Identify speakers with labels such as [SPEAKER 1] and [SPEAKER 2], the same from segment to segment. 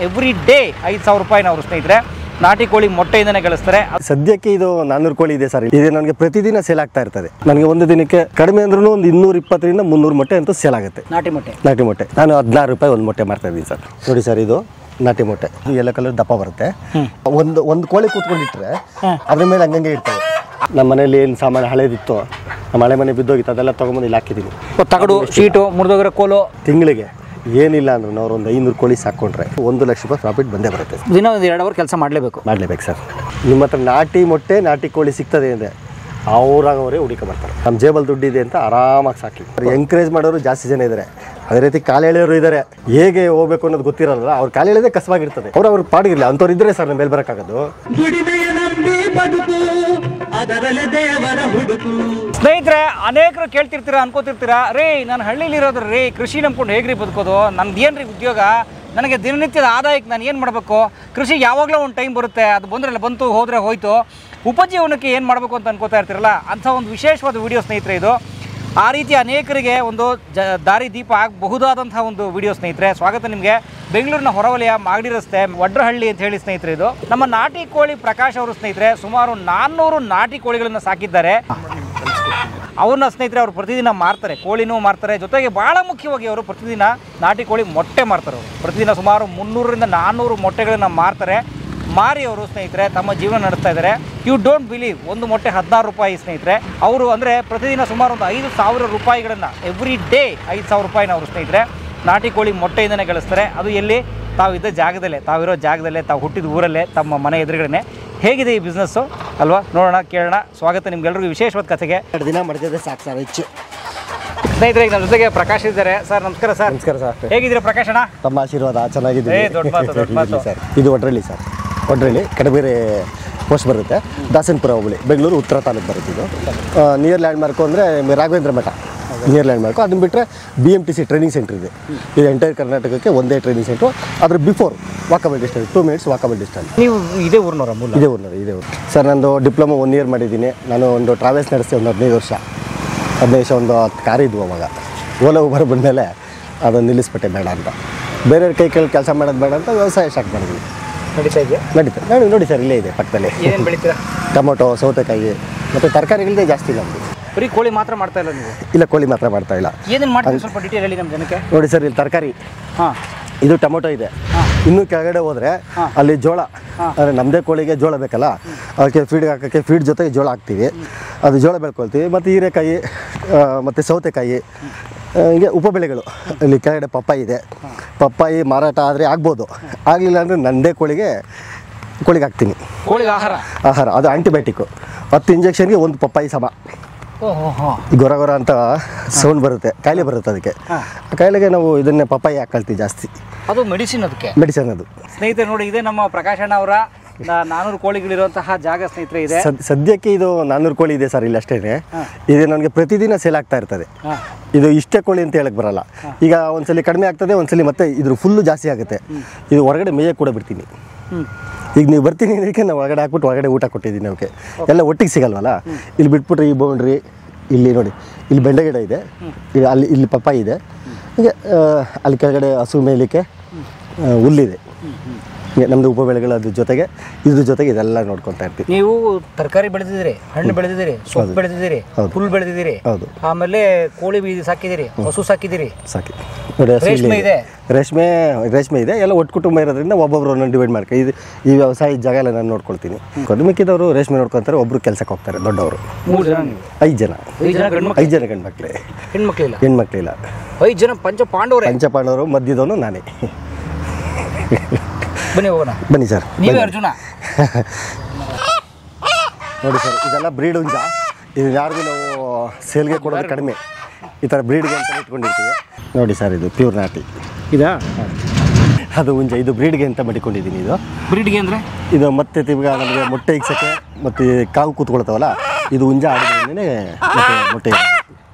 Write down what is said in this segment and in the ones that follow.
[SPEAKER 1] Every day 5,000 ರೂಪಾಯಿನ ಅವರು ಸ್ನೇಹಿತರೆ ನಾಟಿ ಕೋಳಿ ಮೊಟ್ಟೆಯಿಂದನೇ ಗಳಿಸ್ತಾರೆ.
[SPEAKER 2] ಸದ್ಯಕ್ಕೆ ಇದು 400 ಕೋಳಿ ಇದೆ ಸರ್. ಇದು ನನಗೆ ಪ್ರತಿದಿನ ಸೇಲ್ ಆಗ್ತಾ ಇರ್ತದೆ. ನನಗೆ ಒಂದು ದಿನಕ್ಕೆ ಕಡಿಮೆ ಅಂದ್ರೂ ಒಂದು 220ರಿಂದ 300 ಮೊಟ್ಟೆ ಅಂತೂ ಸೇಲ್ ಆಗುತ್ತೆ.
[SPEAKER 1] ನಾಟಿ ಮೊಟ್ಟೆ
[SPEAKER 2] ನಾನು 16 ರೂಪಾಯಿ ಒಂದು ಮೊಟ್ಟೆ ಮಾಡ್ತಾ ಇದ್ದೀನಿ ಸರ್. ನೋಡಿ ಸರ್, ಇದು ನಾಟಿ ಮೊಟ್ಟೆ, ಎಲ್ಲ ಕಲರ್ ದಪ್ಪ ಬರುತ್ತೆ. ಒಂದು ಕೋಳಿ ಕೂತ್ಕೊಂಡಿಟ್ರೆ ಅದ್ರ ಮೇಲೆ ಹಂಗಂಗೆ ಇರ್ತದೆ. ನಮ್ಮ ಮನೇಲಿ ಏನು ಸಾಮಾನು ಹಳೇದಿತ್ತು, ನಮ್ಮ ಹಳೆ ಮನೆ ಬಿದ್ದೋಗಿತ್ತು, ಅದೆಲ್ಲ ತೊಗೊಂಬಂದು ಇಲ್ಲಿ ಹಾಕಿದ್ದೀನಿ.
[SPEAKER 1] ತಗಡು ಶೀಟು ಮುರಿದೋಗಿರೋ ಕೋಲು
[SPEAKER 2] ತಿಂಗಳಿಗೆ ಏನಿಲ್ಲ ಅಂದ್ರೆ ನಾವು ಒಂದು 500 ಕೋಳಿ ಸಾಕೊಂಡ್ರೆ 1 ಲಕ್ಷ ರೂಪಾಯಿ ಪ್ರಾಫಿಟ್ ಬಂದೇ ಬರುತ್ತೆ.
[SPEAKER 1] ದಿನ ಒಂದು 2 ಅವರ್ ಕೆಲಸ ಮಾಡಲೇಬೇಕು
[SPEAKER 2] ಸರ್. ನಿಮ್ಮ ಹತ್ರ ನಾಟಿ ಮೊಟ್ಟೆ ನಾಟಿ ಕೋಳಿ ಸಿಗ್ತದೆ ಅಂದರೆ ಅವರೇ ಹುಡುಕೊಂಬರ್ತಾರೆ. ನಮ್ಮ ಜೇಬಲ್ ದುಡ್ಡಿದೆ ಅಂತ ಆರಾಮಾಗಿ ಸಾಕಿ. ಎಂಕರೇಜ್ ಮಾಡೋರು ಜಾಸ್ತಿ ಜನ ಇದ್ದಾರೆ. ಅದೇ ರೀತಿ ಕಾಲು ಎಳೆಯೋರು ಇದ್ದಾರೆ. ಹೇಗೆ ಹೋಗ್ಬೇಕು ಅನ್ನೋದು ಗೊತ್ತಿರಲ್ಲ, ಅವ್ರು ಕಾಲು ಎಳೆದೇ ಕಷ್ಟವಾಗಿರ್ತದೆ. ಅವ್ರ ಪಾಡಿಗಿರಲಿ ಅಂಥವ್ರು ಇದ್ರೆ ಸರ್ ನಮ್ಮ ಮೇಲೆ ಬರೋಕ್ಕಾಗೋದು.
[SPEAKER 1] ಸ್ನೇಹಿತರೆ, ಅನೇಕರು ಕೇಳ್ತಿರ್ತೀರಾ, ಅನ್ಕೋತಿರ್ತೀರಾ, ರೇ ನಾನು ಹಳ್ಳಿಲಿರೋದ್ರ ರೀ, ಕೃಷಿ ನಂಬ್ಕೊಂಡು ಹೇಗ್ರಿ ಬದುಕೋದು, ನಮ್ದು ಏನ್ರಿ ಉದ್ಯೋಗ, ನನಗೆ ದಿನನಿತ್ಯದ ಆದಾಯಕ್ಕೆ ನಾನು ಏನು ಮಾಡಬೇಕು, ಕೃಷಿ ಯಾವಾಗಲೂ ಒಂದು ಟೈಮ್ ಬರುತ್ತೆ, ಅದು ಬಂದ್ರಲ್ಲ ಬಂತು ಹೋದರೆ ಹೋಯ್ತು, ಉಪಜೀವನಕ್ಕೆ ಏನು ಮಾಡಬೇಕು ಅಂತ ಅನ್ಕೋತಾ ಇರ್ತಿರಲ್ಲ, ಅಂಥ ಒಂದು ವಿಶೇಷವಾದ ವಿಡಿಯೋ ಸ್ನೇಹಿತರೆ ಇದು. ಆ ರೀತಿ ಅನೇಕರಿಗೆ ಒಂದು ದಾರಿ ದೀಪ ಆಗಬಹುದಾದಂಥ ಒಂದು ವಿಡಿಯೋ ಸ್ನೇಹಿತರೆ. ಸ್ವಾಗತ ನಿಮಗೆ. ಬೆಂಗಳೂರಿನ ಹೊರವಲಯ ಮಾಗಡಿ ರಸ್ತೆ ವಡ್ರಹಳ್ಳಿ ಅಂತ ಹೇಳಿ ಸ್ನೇಹಿತರೆ ಇದು. ನಮ್ಮ ನಾಟಿ ಕೋಳಿ ಪ್ರಕಾಶ್ ಅವರು ಸ್ನೇಹಿತರೆ ಸುಮಾರು 400 ನಾಟಿ ಕೋಳಿಗಳನ್ನು ಸಾಕಿದ್ದಾರೆ. ಅವ್ರನ್ನ ಸ್ನೇಹಿತರೆ ಅವರು ಪ್ರತಿದಿನ ಮಾರ್ತಾರೆ, ಕೋಳಿನೂ ಮಾರ್ತಾರೆ, ಜೊತೆಗೆ ಭಾಳ ಮುಖ್ಯವಾಗಿ ಅವರು ಪ್ರತಿದಿನ ನಾಟಿ ಕೋಳಿ ಮೊಟ್ಟೆ ಮಾರ್ತಾರೆ. ಅವರು ಪ್ರತಿದಿನ ಸುಮಾರು 300ರಿಂದ 400 ಮೊಟ್ಟೆಗಳನ್ನು ಮಾರ್ತಾರೆ. ಮಾರಿ ಅವರು ಸ್ನೇಹಿತರೆ ತಮ್ಮ ಜೀವನ ನಡೆಸ್ತಾ ಇದ್ದಾರೆ. ಯು ಡೋಂಟ್ ಬಿಲೀವ್, ಒಂದು ಮೊಟ್ಟೆ 16 ರೂಪಾಯಿ ಸ್ನೇಹಿತರೆ. ಅವರು ಅಂದರೆ ಪ್ರತಿದಿನ ಸುಮಾರು ಒಂದು 5,000 ರೂಪಾಯಿಗಳನ್ನು ಎವ್ರಿ ಡೇ 5,000 ರೂಪಾಯಿನ ಅವರು ಸ್ನೇಹಿತರೆ ನಾಟಿ ಕೋಳಿ ಮೊಟ್ಟೆಯಿಂದನೇ ಗಳಿಸ್ತಾರೆ. ಅದು ಎಲ್ಲಿ? ತಾವಿದ್ದ ಜಾಗದಲ್ಲೇ, ತಾವಿರೋ ಜಾಗದಲ್ಲೇ, ತಾವು ಹುಟ್ಟಿದ ಊರಲ್ಲೇ, ತಮ್ಮ ಮನೆ ಎದುರುಗಡೆ. ಹೇಗಿದೆ ಈ ಬಿಸ್ನೆಸ್ಸು ಅಲ್ವಾ? ನೋಡೋಣ, ಕೇಳೋಣ. ಸ್ವಾಗತ ನಿಮ್ಗೆಲ್ರಿಗೂ ವಿಶೇಷವಾದ ಕಥೆಗೆ.
[SPEAKER 2] 2 ದಿನ ಮಾಡ್ತಿದ್ದೆ ಸಾಕು ಸರ್ ಹೆಚ್ಚು.
[SPEAKER 1] ಸ್ನೇಹಿತರೆ, ಈಗ ನಮ್ಮ ಜೊತೆಗೆ ಪ್ರಕಾಶ್ ಇದ್ದಾರೆ. ಸರ್ ನಮಸ್ಕಾರ. ಸರ್
[SPEAKER 2] ನಮಸ್ಕಾರ ಸರ್.
[SPEAKER 1] ಹೇಗಿದ್ದೀರಾ ಪ್ರಕಾಶ್ ಅಣ್ಣ?
[SPEAKER 2] ತಮ್ಮ ಆಶೀರ್ವಾದ. ಚೆನ್ನಾಗಿದ್ದೀನಿ.
[SPEAKER 1] ದೊಡ್ಡ ಮಾತು
[SPEAKER 2] ಸರ್. ಇದು ವಡ್ರಳ್ಳಿ ಸರ್. ವಡ್ರಳ್ಳಿ ಕಡಬೇರೆ ಪೋಸ್ಟ್ ಬರುತ್ತೆ. ದಾಸನಪುರ ಹೋಬಳಿ, ಬೆಂಗಳೂರು ಉತ್ತರ ತಾಲೂಕು ಬರುತ್ತೆ. ಇದು ನಿಯರ್ ಲ್ಯಾಂಡ್ ಮಾರ್ಕು ಅಂದರೆ ರಾಘವೇಂದ್ರ ಮಠ ನಿಯರ್ ಲ್ಯಾಂಡ್ ಮಾರ್ಕು. ಅದನ್ನ ಬಿಟ್ಟರೆ BMTC ಟ್ರೈನಿಂಗ್ ಸೆಂಟರ್ ಇದೆ. ಇದು ಎಂಟೈರ್ ಕರ್ನಾಟಕಕ್ಕೆ ಒಂದೇ ಟ್ರೈನಿಂಗ್ ಸೆಂಟ್ರು. ಅದ್ರ before walkable distance 2 minutes walkable distance.
[SPEAKER 1] ನೀವು ಇದೇ ಊರಿನವರ?
[SPEAKER 2] ಇದೇ ಊರು ಸರ್. ನಂದು ಡಿಪ್ಲೊಮಾ 1 ಇಯರ್ ಮಾಡಿದ್ದೀನಿ. ನಾನು ಒಂದು ಟ್ರಾವೆಲ್ಸ್ ನಡೆಸಿ ಒಂದು 15 ವರ್ಷ ಒಂದು 10 ಕಾರ್ ಇದ್ವು. ಅವಾಗ ಓಲಾ ಉಬರ್ ಬಂದಮೇಲೆ ಅದನ್ನು ನಿಲ್ಲಿಸ್ಬಿಟ್ಟೆ, ಬೇಡ ಅಂತ. ಬೇರೆಯವ್ರ ಕೈ ಕೆಲಸ ಮಾಡೋದು ಬೇಡ ಅಂತ ವ್ಯವಸಾಯ ಸ್ಟಾರ್ಟ್ ಮಾಡಿದ್ವಿ. ನಡೀತಾ ನೋಡಿ ಸರ್, ಇಲ್ಲೇ ಇದೆ ಪಕ್ಕದಲ್ಲಿ.
[SPEAKER 1] ಏನೇನು ಬೆಳಿತೀರಾ?
[SPEAKER 2] ಟೊಮೊಟೊ, ಸೌತೆಕಾಯಿ ಮತ್ತು ತರಕಾರಿಗಳದೇ ಜಾಸ್ತಿ ನಮ್ಮದು.
[SPEAKER 1] ಬರೀ ಕೋಳಿ ಮಾತ್ರ ಮಾಡ್ತಾ ಇಲ್ಲ ನೀವು?
[SPEAKER 2] ಇಲ್ಲ, ಕೋಳಿ ಮಾತ್ರ ಮಾಡ್ತಾ ಇಲ್ಲ.
[SPEAKER 1] ಏನೇನು ಮಾಡ್ತೀವಿ ಸ್ವಲ್ಪ ಡೀಟೇಲ್ ಹೇಳಿ ನಮ್ಮ ಜನಕ್ಕೆ.
[SPEAKER 2] ನೋಡಿ ಸರ್, ಇಲ್ಲಿ ತರಕಾರಿ, ಇದು ಟೊಮೊಟೊ ಇದೆ. ಇನ್ನೂ ಕೆಳಗಡೆ ಹೋದರೆ ಅಲ್ಲಿ ಜೋಳ, ಅಂದರೆ ನಮ್ಮದೇ ಕೋಳಿಗೆ ಜೋಳ ಬೇಕಲ್ಲ, ಅದಕ್ಕೆ ಫೀಡ್ ಹಾಕೋಕ್ಕೆ ಫೀಡ್ ಜೊತೆಗೆ ಜೋಳ ಹಾಕ್ತೀವಿ. ಅದು ಜೋಳ ಬೆಳ್ಕೊಳ್ತೀವಿ. ಮತ್ತು ಹೀರೆಕಾಯಿ ಮತ್ತು ಸೌತೆಕಾಯಿ, ಹೀಗೆ ಉಪಬೆಳೆಗಳು. ಇಲ್ಲಿ ಕೆಳಗಡೆ ಪಪ್ಪಾಯಿ ಇದೆ. ಪಪ್ಪಾಯಿ ಮಾರಾಟ ಆದರೆ ಆಗ್ಬೋದು, ಆಗಲಿಲ್ಲ ಅಂದರೆ ನನ್ನದೇ ಕೋಳಿಗೆ ಹಾಕ್ತೀನಿ.
[SPEAKER 1] ಕೋಳಿಗೆ ಆಹಾರ
[SPEAKER 2] ಅದು ಆಂಟಿಬಯೋಟಿಕ್ಕು. 10 ಇಂಜೆಕ್ಷನ್ಗೆ 1 ಪಪ್ಪಾಯಿ ಸಮ. ಗೊರ ಅಂತ ಸೌಂಡ್ ಬರುತ್ತೆ, ಕಾಯಿಲೆ ಬರುತ್ತೆ. ಅದಕ್ಕೆ ಕಾಯಿಲೆಗೆ ನಾವು ಇದನ್ನೇ ಪಪ್ಪಾಯಿ ಹಾಕೊಳ್ತೀವಿ ಜಾಸ್ತಿ.
[SPEAKER 1] ಅದು ಮೆಡಿಸಿನ್, ಅದಕ್ಕೆ
[SPEAKER 2] ಮೆಡಿಸಿನ್ ಅದು.
[SPEAKER 1] ಸ್ನೇಹಿತರೆ ನೋಡಿ, ಇದೇ ನಮ್ಮ ಪ್ರಕಾಶಣ್ಣ ಅವರ 400 ಕೋಳಿಗಳಿರುವಂತಹ ಜಾಗ ಸ್ನೇಹಿತರೆ ಇದೆ.
[SPEAKER 2] ಸದ್ಯಕ್ಕೆ ಇದು 400 ಕೋಳಿ ಇದೆ ಸರ್. ಇಲ್ಲಿ ಅಷ್ಟೇ ಇದು ನನಗೆ ಪ್ರತಿದಿನ ಸೇಲ್ ಆಗ್ತಾ ಇರ್ತದೆ. ಇದು ಇಷ್ಟೇ ಕೋಳಿ ಅಂತ ಹೇಳಕ್ ಬರಲ್ಲ. ಈಗ ಒಂದ್ಸಲಿ ಕಡಿಮೆ ಆಗ್ತದೆ, ಒಂದ್ಸಲಿ ಮತ್ತೆ ಇದ್ರ ಫುಲ್ಲು ಜಾಸ್ತಿ ಆಗುತ್ತೆ. ಇದು ಹೊರಗಡೆ ಮೇಯಕ್ಕೆ ಕೂಡ ಬಿಡ್ತೀನಿ. ಈಗ ನೀವು ಬರ್ತೀನಿ ಅದಕ್ಕೆ ನಾವು ಹೊರಗಡೆ ಹಾಕ್ಬಿಟ್ಟು ಹೊರಗಡೆ ಊಟ ಕೊಟ್ಟಿದ್ದೀನಿ. ಅವಕ್ಕೆ ಎಲ್ಲ ಒಟ್ಟಿಗೆ ಸಿಗಲ್ವಲ್ಲ. ಇಲ್ಲಿ ಬಿಟ್ಬಿಟ್ರೆ ಈ ಬೌಂಡ್ರಿ, ಇಲ್ಲಿ ನೋಡಿ, ಇಲ್ಲಿ ಬೆಂಡೆ ಗಿಡ ಇದೆ, ಇಲ್ಲಿ ಪಪ್ಪಾಯಿ ಇದೆ. ಹೀಗೆ ಅಲ್ಲಿ ಕೆಳಗಡೆ ಹಸು ಮೇಯಲಿಕ್ಕೆ ಹುಲ್ಲಿದೆ. ನಮ್ಮದು ಉಪಬೆಳೆಗಳು ಅದ್ರ ಜೊತೆಗೆ ಇದ್ರ ಜೊತೆಗೆ ಇದೆಲ್ಲ ನೋಡ್ಕೊತಾ ಇರ್ತೀವಿ.
[SPEAKER 1] ನೀವು ತರಕಾರಿ ಬೆಳೆದಿದ್ದೀರಿ, ಹಣ್ಣು ಬೆಳೆದಿದ್ದೀರಿ, ಸೊಪ್ಪು ಬೆಳೆದಿದ್ದೀರಿ, ಹುಲ್ಲು ಬೆಳೆದಿದ್ದೀರಿ, ಆಮೇಲೆ ಕೋಳಿ ಸಾಕಿದ್ದೀರಿ, ಹಸು ಸಾಕಿದ್ದೀರಿ. ರೇಷ್ಮೆ ಇದೆ.
[SPEAKER 2] ರೇಷ್ಮೆ ಇದೆ. ಎಲ್ಲ ಒಟ್ಟು ಕುಟುಂಬ ಇರೋದ್ರಿಂದ ಒಬ್ಬೊಬ್ರು ಡಿವೈಡ್ ಮಾಡ್ಕೊ ಈ ವ್ಯವಸಾಯ ಜಾಗ ಎಲ್ಲ ನಾನು ನೋಡ್ಕೊಳ್ತೀನಿ. ಮಿಕ್ಕಿದವರು ರೇಷ್ಮೆ ನೋಡ್ಕೊತಾರೆ, ಒಬ್ರು ಕೆಲಸಕ್ಕೆ ಹೋಗ್ತಾರೆ. ದೊಡ್ಡವರು 5 ಜನ. 5 ಜನ ಗಂಡ್ಮಕ್ಳೇ, ಹೆಣ್ಮಕ್ಳಿಲ್ಲ.
[SPEAKER 1] 5 ಜನ
[SPEAKER 2] ಪಂಚಪಾಂಡವರು. ಮಧ್ಯದವನು ನಾನೇ.
[SPEAKER 1] ಬನ್ನಿ ಹೋಗೋಣ.
[SPEAKER 2] ಬನ್ನಿ ಸರ್.
[SPEAKER 1] ನೀವೇ ಅರ್ಜುನ.
[SPEAKER 2] ನೋಡಿ ಸರ್, ಇದೆಲ್ಲ ಬ್ರೀಡ್ ಹುಂಜ. ಇದು ಯಾರಿಗೂ ನಾವು ಸೇಲ್ಗೆ ಕೊಡೋದು ಕಡಿಮೆ. ಈ ಥರ ಬ್ರೀಡ್ಗೆ ಅಂತ ಇಟ್ಕೊಂಡಿರ್ತೀವಿ. ನೋಡಿ ಸರ್, ಇದು ಪ್ಯೂರ್ ನಾಟಿ.
[SPEAKER 1] ಇದಾ?
[SPEAKER 2] ಅದು ಹುಂಜ. ಇದು ಬ್ರೀಡ್ಗೆ ಅಂತ ಮಾಡಿಕೊಂಡಿದ್ದೀನಿ. ಇದು
[SPEAKER 1] ಬ್ರೀಡ್ಗೆ ಅಂದರೆ
[SPEAKER 2] ಇದು ಮತ್ತೆ ತಿರ್ಗ ನಮಗೆ ಮೊಟ್ಟೆ ಇಕ್ಸಕ್ಕೆ ಮತ್ತು ಕಾವು ಕೂತ್ಕೊಳ್ತಾವಲ್ಲ, ಇದು ಹುಂಜ ಆಡಿದ್ರೇ ಮೊಟ್ಟೆ.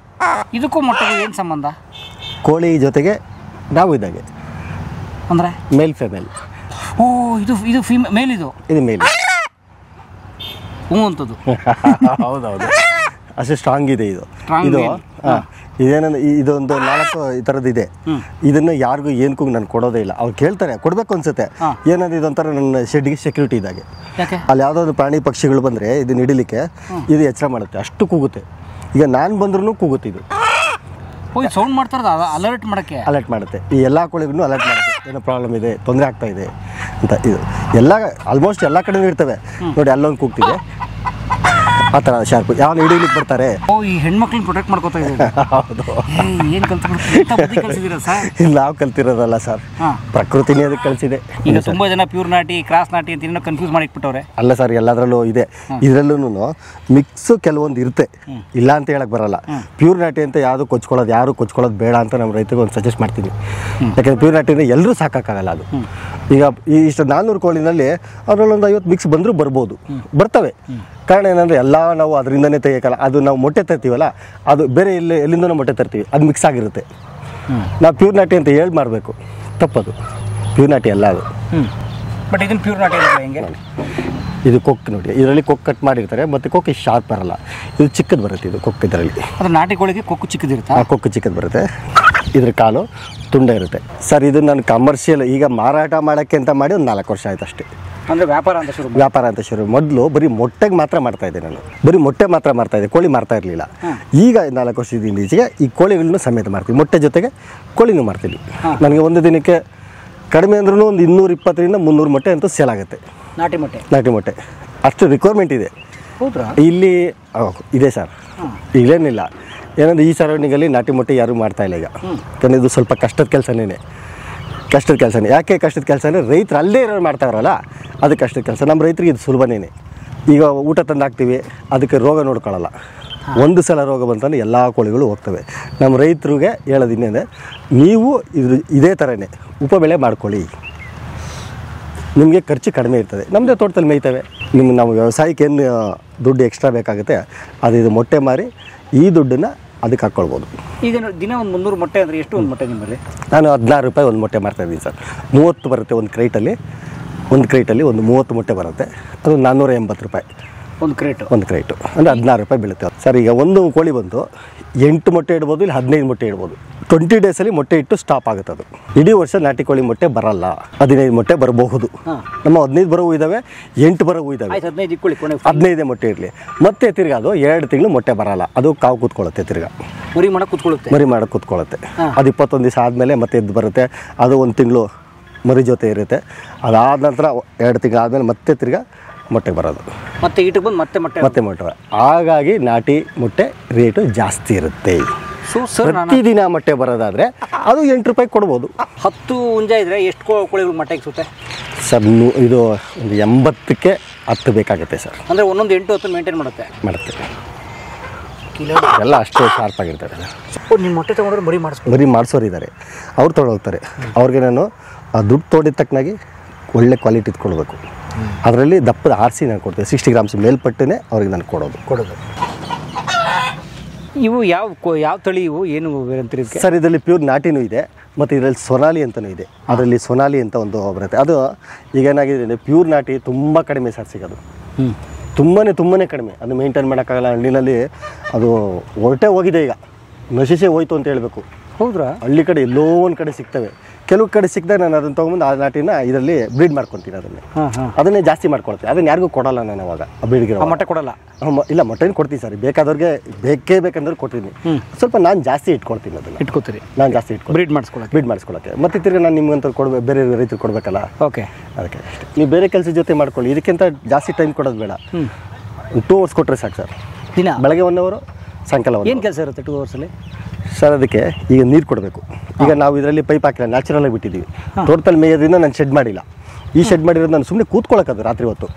[SPEAKER 1] ಇದಕ್ಕೂ ಮೊಟ್ಟೆಗೆ ಏನು ಸಂಬಂಧ?
[SPEAKER 2] ಕೋಳಿ ಜೊತೆಗೆ ನಾವು ಇದ್ದಾಗೆ
[SPEAKER 1] ಅಂದರೆ
[SPEAKER 2] ಮೇಲ್ ಫೆಮೇಲ್.
[SPEAKER 1] ಓ, ಇದು ಮೇಲ್. ಇದು
[SPEAKER 2] ಮೇಲ್.
[SPEAKER 1] ಹ್ಞೂ ಅಂತದ್ದು.
[SPEAKER 2] ಹೌದೌದು. ಅಷ್ಟೇ ಸ್ಟ್ರಾಂಗ್ ಇದೆ ಇದು.
[SPEAKER 1] Strong
[SPEAKER 2] ಇದು
[SPEAKER 1] male.
[SPEAKER 2] ಇದೇನಂದ್ರೆ ಇದೊಂದು 4 ಈ ಥರದ್ದು ಇದೆ. ಇದನ್ನು ಯಾರಿಗೂ ಏನಕ್ಕೂ ನಾನು ಕೊಡೋದೇ ಇಲ್ಲ. ಅವ್ರು ಕೇಳ್ತಾರೆ, ಕೊಡಬೇಕು ಅನ್ಸುತ್ತೆ. ಏನಂದ್ರೆ ಇದೊಂಥರ ನನ್ನ ಶೆಡ್ಗೆ ಸೆಕ್ಯೂರಿಟಿ ಇದ್ದಾಗೆ.
[SPEAKER 1] ಯಾಕೆ?
[SPEAKER 2] ಅಲ್ಲಿ ಯಾವುದಾದ್ರು ಪ್ರಾಣಿ ಪಕ್ಷಿಗಳು ಬಂದರೆ ಇದನ್ನ ಹಿಡಿಲಿಕ್ಕೆ ಇದು ಎಚ್ಚರ ಮಾಡುತ್ತೆ, ಅಷ್ಟು ಕೂಗುತ್ತೆ. ಈಗ ನಾನು ಬಂದ್ರೂ ಕೂಗುತ್ತೆ ಇದು.
[SPEAKER 1] ಹೋಗಿ ಸೌಂಡ್ ಮಾಡ್ತಾರದ ಅಲರ್ಟ್ ಮಾಡೋಕ್ಕೆ.
[SPEAKER 2] ಅಲರ್ಟ್ ಮಾಡುತ್ತೆ, ಈ ಎಲ್ಲ ಕೋಳಿಗೂ ಅಲರ್ಟ್ ಮಾಡುತ್ತೆ, ಏನೋ ಪ್ರಾಬ್ಲಮ್ ಇದೆ, ತೊಂದರೆ ಆಗ್ತಾ ಇದೆ ಅಂತ. ಇದು ಎಲ್ಲ ಆಲ್ಮೋಸ್ಟ್ ಎಲ್ಲ ಕಡೆನೂ ಇರ್ತವೆ ನೋಡಿ, ಅಲ್ಲೊಂದು ಕೂಗ್ತಿದೆ ಆ ಥರ ಶಾರ್ಪ್. ಯಾವ ಹಿಡಿಲಿಕ್ಕೆ ಬರ್ತಾರೆ.
[SPEAKER 1] ಓ, ಈ ಹೆಣ್ಮಕ್ಳನ್ನ ಪ್ರೊಟೆಕ್ಟ್ ಮಾಡ್ಕೋತಾ ಇದ್ದೀವಿ.
[SPEAKER 2] ಹೌದು.
[SPEAKER 1] ಏನು ಕಲ್ತಿದ್ದೀರಾ ಸರ್?
[SPEAKER 2] ಇಲ್ಲಿ ನಾವು ಕಲ್ತಿರೋದಲ್ಲ ಸರ್, ಪ್ರಕೃತಿನೇ ಅದಕ್ಕೆ ಕಲಿಸಿದೆ.
[SPEAKER 1] ಈಗ ತುಂಬ ಜನ ಪ್ಯೂರ್ ನಾಟಿ, ಕ್ರಾಸ್ ನಾಟಿ ಅಂತ ಏನೋ ಕನ್ಫ್ಯೂಸ್ ಮಾಡಿ ಇಟ್ಬಿಟ್ಟವ್ರೆ.
[SPEAKER 2] ಅಲ್ಲ ಸರ್, ಎಲ್ಲದರಲ್ಲೂ ಇದೆ. ಇದರಲ್ಲೂ ಮಿಕ್ಸು ಕೆಲವೊಂದು ಇರುತ್ತೆ, ಇಲ್ಲ ಅಂತ ಹೇಳಕ್ ಬರಲ್ಲ. ಪ್ಯೂರ್ ನಾಟಿ ಅಂತ ಯಾರು ಕೊಚ್ಕೊಳ್ಳೋದು ಬೇಡ ಅಂತ ನಮ್ಮ ರೈತರಿಗೆ ಒಂದು ಸಜೆಸ್ಟ್ ಮಾಡ್ತೀನಿ. ಯಾಕಂದರೆ ಪ್ಯೂರ್ ನಾಟಿನ ಎಲ್ಲರೂ ಸಾಕಾಗಲ್ಲ ಅದು. ಈಗ ಇಷ್ಟು 400 ಕೋಳಿನಲ್ಲಿ ಅದರಲ್ಲೊಂದು 50 ಮಿಕ್ಸ್ ಬಂದರೂ ಬರ್ತವೆ. ಕಾರಣ ಏನಂದರೆ ಎಲ್ಲ ನಾವು ಅದರಿಂದನೇ ತೆಗಿಯಕ್ಕಲ್ಲ. ಅದು ನಾವು ಮೊಟ್ಟೆ ತರ್ತೀವಲ್ಲ, ಅದು ಬೇರೆ ಎಲ್ಲಿಂದನೋ ಮೊಟ್ಟೆ ತರ್ತೀವಿ, ಅದು ಮಿಕ್ಸ್ ಆಗಿರುತ್ತೆ. ನಾವು ಪ್ಯೂರ್ ನಾಟಿ ಅಂತ ಹೇಳಿ ಮಾಡಬೇಕು, ತಪ್ಪದು. ಪ್ಯೂರ್ ನಾಟಿ ಅಲ್ಲ ಅದು.
[SPEAKER 1] ಬಟ್ ಇದನ್ನು ಪ್ಯೂರ್ ನಾಟಿ ಅಂತ ಹೆಂಗೆ?
[SPEAKER 2] ಇದು ಕೊಕ್ಕೆ ನೋಡಿ, ಇದರಲ್ಲಿ ಕೊಕ್ಕೆ ಕಟ್ ಮಾಡಿರ್ತಾರೆ, ಮತ್ತು ಕೊಕ್ಕೆ ಶಾರ್ಪ್ ಬರಲ್ಲ. ಇದು ಚಿಕ್ಕದು ಬರುತ್ತೆ, ಇದು ಕೊಕ್ಕೆ ಇದರಲ್ಲಿ.
[SPEAKER 1] ಅದು ನಾಟಿ ಕೋಳಿಗೆ ಕೊಕ್ಕು ಚಿಕ್ಕದಿರುತ್ತೆ.
[SPEAKER 2] ಆ ಕೊಕ್ಕೆ ಚಿಕ್ಕದು ಬರುತ್ತೆ, ಇದ್ರ ಕಾಲು ತುಂಡ ಇರುತ್ತೆ. ಸರ್, ಇದು ನಾನು ಕಮರ್ಷಿಯಲ್ ಈಗ ಮಾರಾಟ ಮಾಡೋಕ್ಕೆ ಅಂತ ಮಾಡಿ ಒಂದು 4 ವರ್ಷ ಆಯ್ತು ಅಷ್ಟೇ.
[SPEAKER 1] ಅಂದರೆ ವ್ಯಾಪಾರ ಅಂತ ಶುರು.
[SPEAKER 2] ಮೊದಲು ಬರೀ ಮೊಟ್ಟೆಗೆ ಮಾತ್ರ ಮಾಡ್ತಾಯಿದ್ದೆ ನಾನು. ಬರೀ ಮೊಟ್ಟೆ ಮಾತ್ರ ಮಾಡ್ತಾಯಿದ್ದೆ, ಕೋಳಿ ಮಾರ್ತಾ ಇರಲಿಲ್ಲ. ಈಗ 4 ವರ್ಷದಿಂದ ಈಚೆಗೆ ಈ ಕೋಳಿಗಳನ್ನು ಸಮೇತ ಮಾಡ್ತೀವಿ, ಮೊಟ್ಟೆ ಜೊತೆಗೆ ಕೋಳಿನೂ ಮಾಡ್ತೀವಿ. ನನಗೆ ಒಂದು ದಿನಕ್ಕೆ ಕಡಿಮೆ ಅಂದ್ರೂ ಒಂದು 220ರಿಂದ 300 ಮೊಟ್ಟೆ ಅಂತೂ ಸೇಲ್ ಆಗುತ್ತೆ. ನಾಟಿ ಮೊಟ್ಟೆ ಅಷ್ಟು ರಿಕ್ವೈರ್ಮೆಂಟ್ ಇದೆ.
[SPEAKER 1] ಹೌದ್ರಾ?
[SPEAKER 2] ಇಲ್ಲಿ ಇದೆ ಸರ್, ಇಲ್ಲೇನಿಲ್ಲ. ಏನಂದ್ರೆ ಈ ಸರೌಂಡಿಂಗಲ್ಲಿ ನಾಟಿ ಮೊಟ್ಟೆ ಯಾರೂ ಮಾಡ್ತಾ ಇಲ್ಲ ಈಗ. ಯಾಕಂದರೆ ಇದು ಸ್ವಲ್ಪ ಕಷ್ಟದ ಕೆಲಸನೇ. ಯಾಕೆ ಕಷ್ಟದ ಕೆಲಸ ಅಂದರೆ ರೈತರು ಅಲ್ಲೇ ಇರೋರು ಮಾಡ್ತಾವ್ರಲ್ಲ, ಅದು ಕಷ್ಟದ ಕೆಲಸ. ನಮ್ಮ ರೈತರಿಗೆ ಇದು ಸುಲಭನೇ. ಈಗ ಊಟ ತಂದು ಹಾಕ್ತೀವಿ, ಅದಕ್ಕೆ ರೋಗ ನೋಡ್ಕೊಳ್ಳಲ್ಲ. ಒಂದು ಸಲ ರೋಗ ಬಂತಂದರೆ ಎಲ್ಲ ಕೋಳಿಗಳು ಹೋಗ್ತವೆ. ನಮ್ಮ ರೈತರಿಗೆ ಹೇಳೋದು ಇನ್ನೇನೆ, ನೀವು ಇದೇ ಥರನೇ ಉಪಬೆಳೆ ಮಾಡ್ಕೊಳ್ಳಿ, ನಿಮಗೆ ಖರ್ಚು ಕಡಿಮೆ ಇರ್ತದೆ. ನಮ್ಮದೇ ತೋಟದಲ್ಲಿ ಮೇಯ್ತವೆ. ನಾವು ವ್ಯವಸಾಯಕ್ಕೆ ಏನು ದುಡ್ಡು ಎಕ್ಸ್ಟ್ರಾ ಬೇಕಾಗುತ್ತೆ, ಇದು ಮೊಟ್ಟೆ ಮಾರಿ ಈ ದುಡ್ಡನ್ನು ಅದಕ್ಕೆ ಹಾಕ್ಕೊಳ್ಬೋದು.
[SPEAKER 1] ಈಗ ದಿನ ಒಂದು 300 ಮೊಟ್ಟೆ ಅಂದರೆ ಎಷ್ಟು ಒಂದು ಮೊಟ್ಟೆ ನಿಮ್ಮಲ್ಲಿ?
[SPEAKER 2] ನಾನು 16 ರೂಪಾಯಿ ಒಂದು ಮೊಟ್ಟೆ ಮಾಡ್ತಾಯಿದ್ದೀನಿ ಸರ್. 30 ಬರುತ್ತೆ ಒಂದು ಕ್ರೈಟಲ್ಲಿ ಒಂದು 30 ಮೊಟ್ಟೆ ಬರುತ್ತೆ. ಅದು 480 ರೂಪಾಯಿ ಒಂದು ಕ್ರೇಟು ಅಂದರೆ 16 ರೂಪಾಯಿ ಬೀಳುತ್ತೆ ಸರ್. ಈಗ ಒಂದು ಕೋಳಿ ಬಂದು 8 ಮೊಟ್ಟೆ ಇಡ್ಬೋದು, ಇಲ್ಲಿ 15 ಮೊಟ್ಟೆ ಇಡ್ಬೋದು. 20 ಡೇಸಲ್ಲಿ ಮೊಟ್ಟೆ ಇಟ್ಟು ಸ್ಟಾಪ್ ಆಗುತ್ತೆ. ಅದು ಇಡೀ ವರ್ಷ ನಾಟಿ ಕೋಳಿ ಮೊಟ್ಟೆ ಬರಲ್ಲ. 15 ಮೊಟ್ಟೆ ಬರಬಹುದು. ನಮ್ಮ 15 ಬರೋವು ಇದ್ದಾವೆ, 8 ಬರೋವು ಇದ್ದಾವೆ. 15 ಮೊಟ್ಟೆ ಇರಲಿ, ಮತ್ತೆ ತಿರ್ಗಿ ಅದು 2 ತಿಂಗಳು ಮೊಟ್ಟೆ ಬರಲ್ಲ. ಅದು ಕಾವು ಕೂತ್ಕೊಳ್ಳುತ್ತೆ, ತಿರ್ಗಾ ಮರಿ ಮಾಡಕ್ಕೆ ಕೂತ್ಕೊಳ್ಳುತ್ತೆ. ಅದು 21 ದಿವಸ ಆದಮೇಲೆ ಮತ್ತೆ ಎದ್ದು ಬರುತ್ತೆ. ಅದು 1 ತಿಂಗಳು ಮರಿ ಜೊತೆ ಇರುತ್ತೆ. ಅದಾದ ನಂತರ 2 ತಿಂಗಳು ಆದಮೇಲೆ ಮತ್ತೆ ತಿರ್ಗಾ ಮೊಟ್ಟೆ ಬರೋದು, ಮತ್ತೆ ಈಟಿಗೆ ಬಂದು ಮತ್ತೆ ಮೊಟ್ಟೆ. ಹಾಗಾಗಿ ನಾಟಿ ಮೊಟ್ಟೆ ರೇಟು ಜಾಸ್ತಿ ಇರುತ್ತೆ. ಪ್ರತಿದಿನ ಮೊಟ್ಟೆ ಬರೋದಾದರೆ ಅದು 8 ರೂಪಾಯಿ ಕೊಡ್ಬೋದು.
[SPEAKER 1] 10 ಹುಂಜ ಇದ್ದರೆ ಎಷ್ಟು ಕೋಳಿಗಳು ಮೊಟ್ಟೆ ಇಕ್ಸುತ್ತೆ
[SPEAKER 2] ಸರ್? ಇದು ಒಂದು 80ಕ್ಕೆ 10 ಬೇಕಾಗುತ್ತೆ ಸರ್.
[SPEAKER 1] ಅಂದರೆ ಒಂದೊಂದು 8-10 ಮೇಂಟೈನ್ ಮಾಡುತ್ತೆ.
[SPEAKER 2] ಎಲ್ಲ ಅಷ್ಟೇ ಶಾರ್ಪ್ ಆಗಿರ್ತಾರೆ.
[SPEAKER 1] ನಿಮ್ಮ ಮೊಟ್ಟೆ ತೊಗೊಂಡ್ರೆ
[SPEAKER 2] ಮರಿ ಮಾಡಿಸೋರು ಇದ್ದಾರೆ, ಅವ್ರು ತೊಗೊಳ್ತಾರೆ. ಅವ್ರಿಗೆ ನಾನು ದುಡ್ಡು ತೋಡಿದ ತಕ್ಕನಾಗಿ ಒಳ್ಳೆ ಕ್ವಾಲಿಟಿ ಕೊಡಬೇಕು. ಅದರಲ್ಲಿ ದಪ್ಪದ ಆರಿಸಿ ನಾನು ಕೊಡ್ತೇನೆ. 60 ಗ್ರಾಮ್ಸ್ ಮೇಲ್ಪಟ್ಟೇ ಅವ್ರಿಗೆ ನಾನು ಕೊಡೋದು.
[SPEAKER 1] ಇವು ಯಾವ ತಳಿ ಇವು ಏನು ಅಂತೀರಿ
[SPEAKER 2] ಸರ್? ಇದರಲ್ಲಿ ಪ್ಯೂರ್ ನಾಟಿನೂ ಇದೆ, ಮತ್ತು ಇದರಲ್ಲಿ ಸೊನಾಲಿ ಅಂತಲೂ ಇದೆ. ಅದರಲ್ಲಿ ಸೊನಾಲಿ ಅಂತ ಒಂದು ಬರುತ್ತೆ. ಅದು ಈಗ ಏನಾಗಿದೆ, ಪ್ಯೂರ್ ನಾಟಿ ತುಂಬ ಕಡಿಮೆ ಸರ್ ಸಿಗೋದು. ತುಂಬಾ ಕಡಿಮೆ. ಅದು ಮೇಂಟೈನ್ ಮಾಡೋಕ್ಕಾಗಲ್ಲ. ಹಳ್ಳಿನಲ್ಲಿ ಅದು ಹೊರಟೇ ಹೋಗಿದೆ, ಈಗ ನಶಿಸೇ ಹೋಯ್ತು ಅಂತ ಹೇಳಬೇಕು.
[SPEAKER 1] ಹೌದ್ರಾ?
[SPEAKER 2] ಹಳ್ಳಿ ಕಡೆ ಎಲ್ಲೋ ಒಂದು ಕಡೆ ಸಿಗ್ತವೆ. ಕೆಲವು ಕಡೆ ಸಿಕ್ಕಿದಾಗ ನಾನು ಅದನ್ನು ತೊಗೊಂಬಂದು ಆ ನಾಟಿನ ಇದರಲ್ಲಿ ಬ್ರೀಡ್ ಮಾಡ್ಕೊತೀನಿ. ಅದನ್ನೇ ಜಾಸ್ತಿ ಮಾಡ್ಕೊಳ್ತೀನಿ. ಅದನ್ನು ಯಾರಿಗೂ ಕೊಡಲ್ಲ ನಾನು. ಅವಾಗ ಬ್ರೀಡ್ಗೆ
[SPEAKER 1] ಮೊಟ್ಟೆ ಕೊಡಲ್ಲ.
[SPEAKER 2] ಇಲ್ಲ, ಮೊಟ್ಟೆನ ಕೊಡ್ತೀನಿ ಸರ್. ಬೇಕಾದವ್ರಿಗೆ ಬೇಕಂದ್ರೆ ಕೊಡ್ತೀನಿ. ಸ್ವಲ್ಪ ನಾನು ಜಾಸ್ತಿ ಇಟ್ಕೊಳ್ತೀನಿ. ಅದನ್ನು
[SPEAKER 1] ಇಟ್ಕೋತೀರಿ?
[SPEAKER 2] ನಾನು ಜಾಸ್ತಿ
[SPEAKER 1] ಬ್ರೀಡ್
[SPEAKER 2] ಮಾಡಿಸ್ಕೊಳ್ಳೋಕ್ಕೆ. ಮತ್ತೆ ತಿರ್ಗಿ ನಾನು ನಿಮ್ಗಂತ ಬೇರೆ ರೈತರು ಕೊಡಬೇಕಲ್ಲ.
[SPEAKER 1] ಓಕೆ,
[SPEAKER 2] ಅದಕ್ಕೆ ಅಷ್ಟೇ. ನೀವು ಬೇರೆ ಕೆಲಸ ಜೊತೆ ಮಾಡ್ಕೊಳ್ಳಿ. ಇದಕ್ಕಿಂತ ಜಾಸ್ತಿ ಟೈಮ್ ಕೊಡೋದು ಬೇಡ. 2 ಅವರ್ಸ್ ಕೊಟ್ಟರೆ ಸಾಕು ಸರ್.
[SPEAKER 1] ದಿನ ಬೆಳಗ್ಗೆ
[SPEAKER 2] 1 ಅವರ್, ಸಾಯಂಕಾಲ 1
[SPEAKER 1] ಏನು ಕೆಲಸ ಇರುತ್ತೆ 2 ಅವರ್ಸಲ್ಲಿ
[SPEAKER 2] ಸರ್? ಅದಕ್ಕೆ ಈಗ ನೀರು ಕೊಡಬೇಕು. ಈಗ ನಾವು ಇದರಲ್ಲಿ ಪೈಪ್ ಹಾಕಿಲ್ಲ, ನ್ಯಾಚುರಲ್ ಆಗಿ ಬಿಟ್ಟಿದ್ದೀವಿ. ತೋಟದಲ್ಲಿ ಮೇಯೋದ್ರಿಂದ ನಾನು ಶೆಡ್ ಮಾಡಿಲ್ಲ. ಈ ಶೆಡ್ ಮಾಡಿರೋದು ನಾನು ಸುಮ್ಮನೆ ಕೂತ್ಕೊಳ್ಳೋಕ್ಕದು ರಾತ್ರಿ ಹೊತ್ತು.